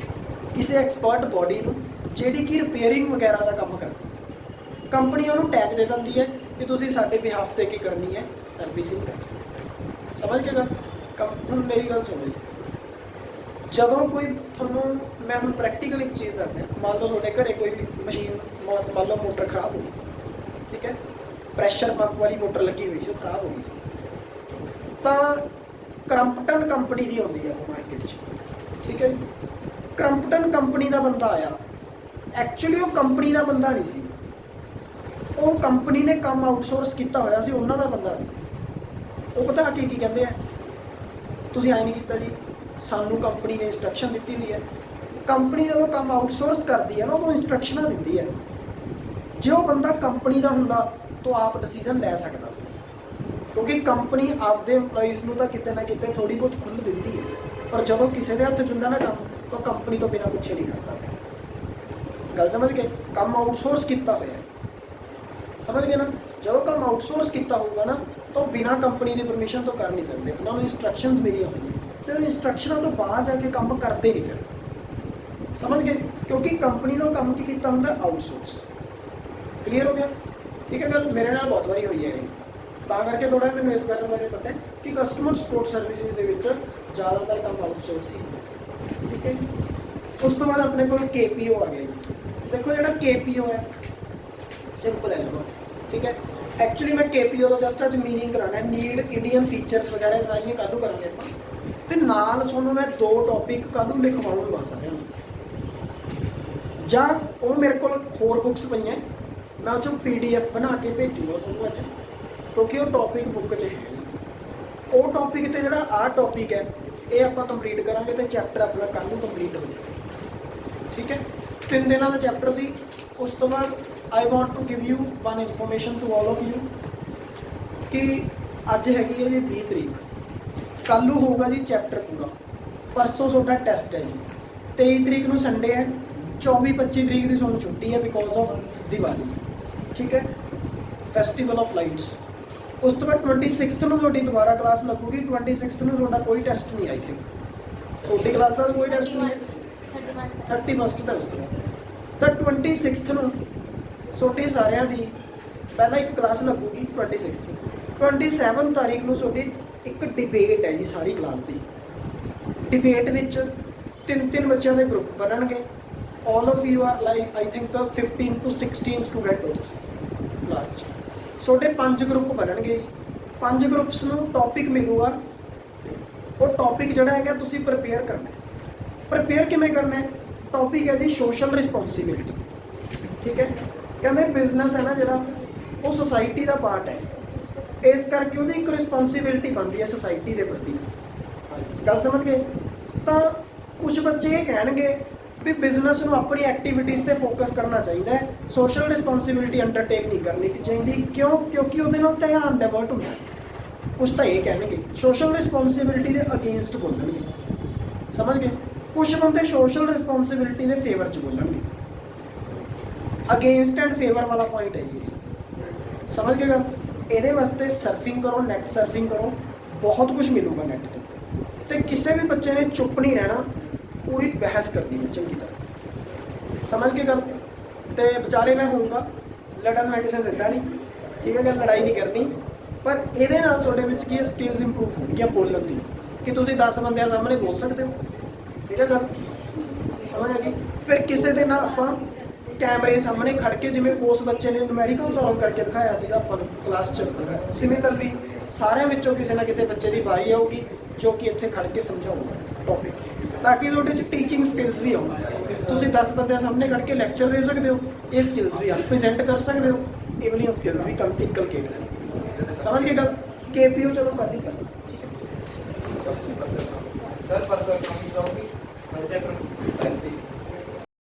ਕਿਸੇ ਐਕਸਪਰਟ ਬਾਡੀ ਨੂੰ, ਜਿਹੜੀ ਕਿ ਰਿਪੇਅਰਿੰਗ ਵਗੈਰਾ ਦਾ ਕੰਮ ਕਰਦੀ ਹੈ। ਕੰਪਨੀ ਉਹਨੂੰ ਟੈਗ ਦੇ ਦਿੰਦੀ ਹੈ ਕਿ ਤੁਸੀਂ ਸਾਡੇ ਬਿਹਾਫ ਤੇ ਕੀ ਕਰਨੀ ਹੈ, ਸਰਵਿਸਿੰਗ ਕਰਨੀ ਹੈ। ਸਮਝ ਕੇ ਗੱਲ। ਹੁਣ ਮੇਰੀ ਗੱਲ ਸੁਣੋ ਜੀ, ਜਦੋਂ ਕੋਈ ਤੁਹਾਨੂੰ, ਮੈਂ ਹੁਣ ਪ੍ਰੈਕਟੀਕਲ ਇੱਕ ਚੀਜ਼ ਦੱਸਦਾ, ਮੰਨ ਲਓ ਤੁਹਾਡੇ ਘਰੇ ਕੋਈ ਵੀ ਮਸ਼ੀਨ, ਮੰਨ ਲਓ ਮੋਟਰ ਖਰਾਬ ਹੋ ਗਈ, ਠੀਕ ਹੈ, ਪ੍ਰੈਸ਼ਰ ਪੰਪ ਵਾਲੀ ਮੋਟਰ ਲੱਗੀ ਹੋਈ ਸੀ, ਉਹ ਖਰਾਬ ਹੋ ਗਈ, ਤਾਂ ਕਰੰਪਟਨ ਕੰਪਨੀ ਦੀ ਆਉਂਦੀ ਹੈ ਉਹ ਮਾਰਕੀਟ 'ਚ। ਠੀਕ ਹੈ ਜੀ। ਕਰੰਪਟਨ ਕੰਪਨੀ ਦਾ ਬੰਦਾ ਆਇਆ, ਐਕਚੁਅਲੀ ਉਹ ਕੰਪਨੀ ਦਾ ਬੰਦਾ ਨਹੀਂ ਸੀ, ਉਹ ਕੰਪਨੀ ਨੇ ਕੰਮ ਆਊਟਸੋਰਸ ਕੀਤਾ ਹੋਇਆ ਸੀ, ਉਹਨਾਂ ਦਾ ਬੰਦਾ ਸੀ। ਉਹ ਪਤਾ ਕੀ ਕਹਿੰਦੇ ਆ, ਤੁਸੀਂ ਐਂ ਨਹੀਂ ਕੀਤਾ ਜੀ, ਸਾਨੂੰ ਕੰਪਨੀ ਨੇ ਇੰਸਟਰਕਸ਼ਨ ਦਿੱਤੀ ਹੋਈ ਹੈ। ਕੰਪਨੀ ਜਦੋਂ ਕੰਮ ਆਊਟਸੋਰਸ ਕਰਦੀ ਹੈ ਨਾ, ਉਹ ਇੰਸਟਰਕਸ਼ਨਾਂ ਦਿੰਦੀ ਹੈ। ਜੇ ਉਹ ਬੰਦਾ ਕੰਪਨੀ ਦਾ ਹੁੰਦਾ ਤਾਂ ਆਪ ਡਿਸੀਜ਼ਨ ਲੈ ਸਕਦਾ ਸੀ, ਕਿਉਂਕਿ ਕੰਪਨੀ ਆਪਦੇ EMPLOYEES ਨੂੰ ਤਾਂ ਕਿਤੇ ਨਾ ਕਿਤੇ ਥੋੜ੍ਹੀ ਬਹੁਤ ਖੁੱਲ੍ਹ ਦਿੰਦੀ ਹੈ, ਪਰ ਜਦੋਂ ਕਿਸੇ ਦੇ ਹੱਥ 'ਚ ਹੁੰਦਾ ਨਾ ਕੰਮ, ਤਾਂ ਕੰਪਨੀ ਤੋਂ ਬਿਨਾਂ ਪੁੱਛੇ ਨਹੀਂ ਕਰਦਾ। ਫਿਰ ਗੱਲ ਸਮਝ ਗਏ। ਕੰਮ ਆਊਟਸੋਰਸ ਕੀਤਾ ਹੋਇਆ, ਸਮਝ ਗਏ ਨਾ। ਜਦੋਂ ਕੰਮ ਆਊਟਸੋਰਸ ਕੀਤਾ ਹੋਊਗਾ ਨਾ ਤਾਂ ਬਿਨਾ ਕੰਪਨੀ ਦੀ ਪਰਮਿਸ਼ਨ ਤੋਂ ਕਰ ਨਹੀਂ ਸਕਦੇ। ਉਹਨਾਂ ਨੂੰ ਇਨਸਟਰਕਸ਼ਨਸ ਮਿਲੀਆਂ ਹੋਈਆਂ ਤੇ ਉਹ ਇਨਸਟਰਕਸ਼ਨਾਂ ਤੋਂ ਬਾਅਦ ਜਾ ਕੇ ਕੰਮ ਕਰਦੇ ਨਹੀਂ ਫਿਰ। ਸਮਝ ਗਏ? ਕਿਉਂਕਿ ਕੰਪਨੀ ਦਾ ਕੰਮ ਕੀ ਕੀਤਾ ਹੁੰਦਾ ਆਊਟਸੋਰਸ। ਕਲੀਅਰ ਹੋ ਗਿਆ? ਠੀਕ ਹੈ ਗੱਲ। ਮੇਰੇ ਨਾਲ ਬਹੁਤ ਵਾਰੀ ਹੋਈ ਹੈ ਇਹ, ਤਾਂ ਕਰਕੇ ਥੋੜਾ ਮੈਨੂੰ ਇਸ ਗੱਲ ਬਾਰੇ ਪਤਾ ਹੈ ਕਿ ਕਸਟਮਰ ਸਪੋਰਟ ਸਰਵਿਸਿਜ਼ ਦੇ ਵਿੱਚ ਜ਼ਿਆਦਾਤਰ ਕੰਮ ਆਊਟਸੋਰਸ ਹੀ ਹੁੰਦਾ। ਠੀਕ ਹੈ ਜੀ। ਉਸ ਤੋਂ ਬਾਅਦ ਆਪਣੇ ਕੋਲ KPO ਆ ਗਿਆ ਜੀ। ਦੇਖੋ ਜਿਹੜਾ KPO ਹੈ ਸਿੰਪਲ ਹੈ ਜਮਾ। ਠੀਕ ਹੈ। ਐਕਚੁਅਲੀ ਮੈਂ KPO ਦਾ ਜਸਟ ਅੱਜ ਮੀਨਿੰਗ ਕਰਾਣਾ, ਨੀਡ, ਇੰਡੀਅਨ ਫੀਚਰਸ ਵਗੈਰਾ ਸਾਰੀਆਂ ਕੱਲ੍ਹ ਨੂੰ ਕਰਾਂਗੇ ਆਪਾਂ, ਤੇ ਨਾਲ ਤੁਹਾਨੂੰ ਮੈਂ 2 ਟੌਪਿਕ ਕੱਲ੍ਹ ਨੂੰ ਲਿਖਵਾਉਂਗਾ ਸਾਰਿਆਂ ਨੂੰ, ਜਾਂ ਉਹ ਮੇਰੇ ਕੋਲ ਹੋਰ ਬੁੱਕਸ ਪਈਆਂ ਮੈਂ ਉਹ 'ਚੋਂ PDF ਬਣਾ ਕੇ ਭੇਜੂਗਾ ਤੁਹਾਨੂੰ ਅੱਜ, ਕਿਉਂਕਿ ਉਹ ਟੌਪਿਕ ਬੁੱਕ 'ਚ ਹੈ। ਉਹ ਟੌਪਿਕ ਤੇ ਜਿਹੜਾ ਆਹ ਟੌਪਿਕ ਹੈ ਇਹ ਆਪਾਂ ਕੰਪਲੀਟ ਕਰਾਂਗੇ ਤੇ ਚੈਪਟਰ ਆਪਣਾ ਕੱਲ੍ਹ ਨੂੰ ਕੰਪਲੀਟ ਹੋ ਜਾਏਗਾ। ਠੀਕ ਹੈ। 3 ਦਿਨਾਂ ਦਾ ਚੈਪਟਰ ਸੀ। ਉਸ ਤੋਂ ਬਾਅਦ I want to give you one information to all of you ਕਿ ਅੱਜ ਹੈਗੀ ਹੈ ਜੀ 20 ਤਰੀਕ, ਕੱਲ੍ਹ ਨੂੰ ਹੋਊਗਾ ਜੀ ਚੈਪਟਰ ਪੂਰਾ, ਪਰਸੋਂ ਤੁਹਾਡਾ ਟੈਸਟ ਹੈ ਜੀ, 23 ਤਰੀਕ ਨੂੰ ਸੰਡੇ ਹੈ, 24-25 ਤਰੀਕ ਦੀ ਤੁਹਾਨੂੰ ਛੁੱਟੀ ਹੈ ਬਿਕੋਜ਼ ਆਫ ਦੀਵਾਲੀ। ਠੀਕ ਹੈ, ਫੈਸਟੀਵਲ ਆਫ ਲਾਈਟਸ। ਉਸ ਤੋਂ ਬਾਅਦ 26 ਨੂੰ ਤੁਹਾਡੀ ਦੁਬਾਰਾ ਕਲਾਸ ਲੱਗੂਗੀ। 26 ਨੂੰ ਤੁਹਾਡਾ ਕੋਈ ਟੈਸਟ ਨਹੀਂ, ਆਈ ਥਿੰਕ ਤੁਹਾਡੀ ਕਲਾਸ ਦਾ ਕੋਈ ਟੈਸਟ ਨਹੀਂ ਹੈ। 31 ਦਾ ਉਸ ਤੋਂ ਬਾਅਦ ਤਾਂ 26 ਨੂੰ ਤੁਹਾਡੀ ਸਾਰਿਆਂ ਦੀ ਪਹਿਲਾਂ ਇੱਕ ਕਲਾਸ ਲੱਗੂਗੀ 26 ਨੂੰ। 27 ਤਾਰੀਖ ਨੂੰ ਤੁਹਾਡੀ ਇੱਕ ਡਿਬੇਟ ਹੈ ਜੀ ਸਾਰੀ ਕਲਾਸ ਦੀ। ਡਿਬੇਟ ਵਿੱਚ 3 ਬੱਚਿਆਂ ਦੇ ਗਰੁੱਪ ਬਣਨਗੇ। All of you are like I think 15 to 16 student ਹੋ ਤੁਸੀਂ ਕਲਾਸ 'ਚ। ਤੁਹਾਡੇ 5 ਗਰੁੱਪ ਬਣਨਗੇ। 5 ਗਰੁੱਪਸ ਨੂੰ ਟੌਪਿਕ ਮਿਲੂਗਾ। ਉਹ ਟੌਪਿਕ ਜਿਹੜਾ ਹੈਗਾ ਤੁਸੀਂ ਪ੍ਰਪੇਅਰ ਕਰਨਾ ਹੈ। ਪ੍ਰਪੇਅਰ ਕਿਵੇਂ ਕਰਨਾ ਹੈ? ਟੌਪਿਕ ਹੈ ਜੀ ਸੋਸ਼ਲ ਰਿਸਪੌਂਸਿਬਿਲਿਟੀ। ਠੀਕ ਹੈ। ਕਹਿੰਦੇ ਬਿਜ਼ਨਸ ਹੈ ਨਾ ਜਿਹੜਾ, ਉਹ ਸੋਸਾਇਟੀ ਦਾ ਪਾਰਟ ਹੈ, ਇਸ ਕਰਕੇ ਉਹਦੀ ਇੱਕ ਰਿਸਪੌਂਸਿਬਿਲਿਟੀ ਬਣਦੀ ਹੈ ਸੋਸਾਇਟੀ ਦੇ ਪ੍ਰਤੀ। ਗੱਲ ਸਮਝ ਗਏ? ਤਾਂ ਕੁਝ ਬੱਚੇ ਇਹ ਕਹਿਣਗੇ ਵੀ ਬਿਜ਼ਨਸ ਨੂੰ ਆਪਣੀ ਐਕਟੀਵਿਟੀਜ਼ ਤੇ ਫੋਕਸ ਕਰਨਾ ਚਾਹੀਦਾ ਹੈ, ਸੋਸ਼ਲ ਰਿਸਪੌਂਸਿਬਿਲਿਟੀ ਅੰਡਰਟੇਕ ਨਹੀਂ ਕਰਨੀ ਚਾਹੀਦੀ। ਕਿਉਂ? ਕਿਉਂਕਿ ਉਹਦੇ ਨਾਲ ਧਿਆਨ ਡਾਇਵਰਟ ਹੁੰਦਾ। ਕੁਛ ਤਾਂ ਇਹ ਕਹਿਣਗੇ ਸੋਸ਼ਲ ਰਿਸਪੌਂਸਿਬਿਲਿਟੀ ਦੇ ਅਗੇਂਸਟ ਬੋਲਣਗੇ। ਸਮਝ ਗਏ? ਕੁਝ ਬੰਦੇ ਸੋਸ਼ਲ ਰਿਸਪੌਂਸਿਬਿਲਿਟੀ ਦੇ ਫੇਵਰ 'ਚ ਬੋਲਣਗੇ। ਅਗੇਂਸਟ ਐਂਡ ਫੇਵਰ ਵਾਲਾ ਪੁਆਇੰਟ ਹੈ ਜੀ। ਸਮਝ ਗਏ ਗੱਲ? ਇਹਦੇ ਵਾਸਤੇ ਸਰਫਿੰਗ ਕਰੋ, ਨੈਟ ਸਰਫਿੰਗ ਕਰੋ, ਬਹੁਤ ਕੁਝ ਮਿਲੂਗਾ ਨੈਟ ਤੋਂ। ਤੇ ਕਿਸੇ ਵੀ ਬੱਚੇ ਨੇ ਚੁੱਪ ਨਹੀਂ ਰਹਿਣਾ, ਪੂਰੀ ਬਹਿਸ ਕਰਨੀ ਹੈ ਚੰਗੀ ਤਰ੍ਹਾਂ। ਸਮਝ ਕੇ ਗੱਲ? ਤੇ ਵਿਚਾਲੇ ਮੈਂ ਹੋਊਗਾ, ਲੜਨ ਮੈਡੀਸਨ ਦਿੰਦਾ ਨਹੀਂ। ਠੀਕ ਹੈ ਗੱਲ? ਲੜਾਈ ਨਹੀਂ ਕਰਨੀ, ਪਰ ਇਹਦੇ ਨਾਲ ਤੁਹਾਡੇ ਵਿੱਚ ਕੀ ਸਕਿੱਲਸ ਇੰਪਰੂਵ ਹੋਣਗੀਆਂ ਬੋਲਣ ਦੀ, ਕਿ ਤੁਸੀਂ 10 ਬੰਦਿਆਂ ਸਾਹਮਣੇ ਬੋਲ ਸਕਦੇ ਹੋ। ਠੀਕ ਹੈ ਗੱਲ? ਸਮਝ ਆ ਗਈ? ਫਿਰ ਕਿਸੇ ਦੇ ਨਾਲ ਆਪਾਂ ਕੈਮਰੇ ਸਾਹਮਣੇ ਖੜ ਕੇ, ਜਿਵੇਂ ਉਸ ਬੱਚੇ ਨੇ ਨੂਮੈਰੀਕਲ ਸੋਲਵ ਕਰਕੇ ਦਿਖਾਇਆ ਸੀਗਾ ਆਪਾਂ ਨੂੰ ਕਲਾਸ 'ਚ, ਸਿਮਿਲਰਲੀ ਸਾਰਿਆਂ ਵਿੱਚੋਂ ਕਿਸੇ ਨਾ ਕਿਸੇ ਬੱਚੇ ਦੀ ਵਾਰੀ ਆਊਗੀ ਜੋ ਕਿ ਇੱਥੇ ਖੜ ਕੇ ਸਮਝਾਊਗਾ ਟੌਪਿਕ, ਤਾਂ ਕਿ ਤੁਹਾਡੇ 'ਚ ਟੀਚਿੰਗ ਸਕਿੱਲਸ ਵੀ ਆਉਣ। ਤੁਸੀਂ 10 ਬੰਦਿਆਂ ਸਾਹਮਣੇ ਖੜ ਕੇ ਲੈਕਚਰ ਦੇ ਸਕਦੇ ਹੋ, ਇਹ ਸਕਿੱਲਸ ਵੀ ਆਉਣ, ਪ੍ਰੈਜ਼ੈਂਟ ਕਰ ਸਕਦੇ ਹੋ, ਇਹ ਵਾਲੀਆਂ ਸਕਿੱਲਸ ਵੀ ਇਨਕਲਕੇਟ। ਸਮਝ ਕੇ ਗੱਲ? KPO ਚਲੋ ਕਰ ਹੀ ਕਰਨਾ। ਠੀਕ ਹੈ ਸਰ, ਪਰ ਸਰ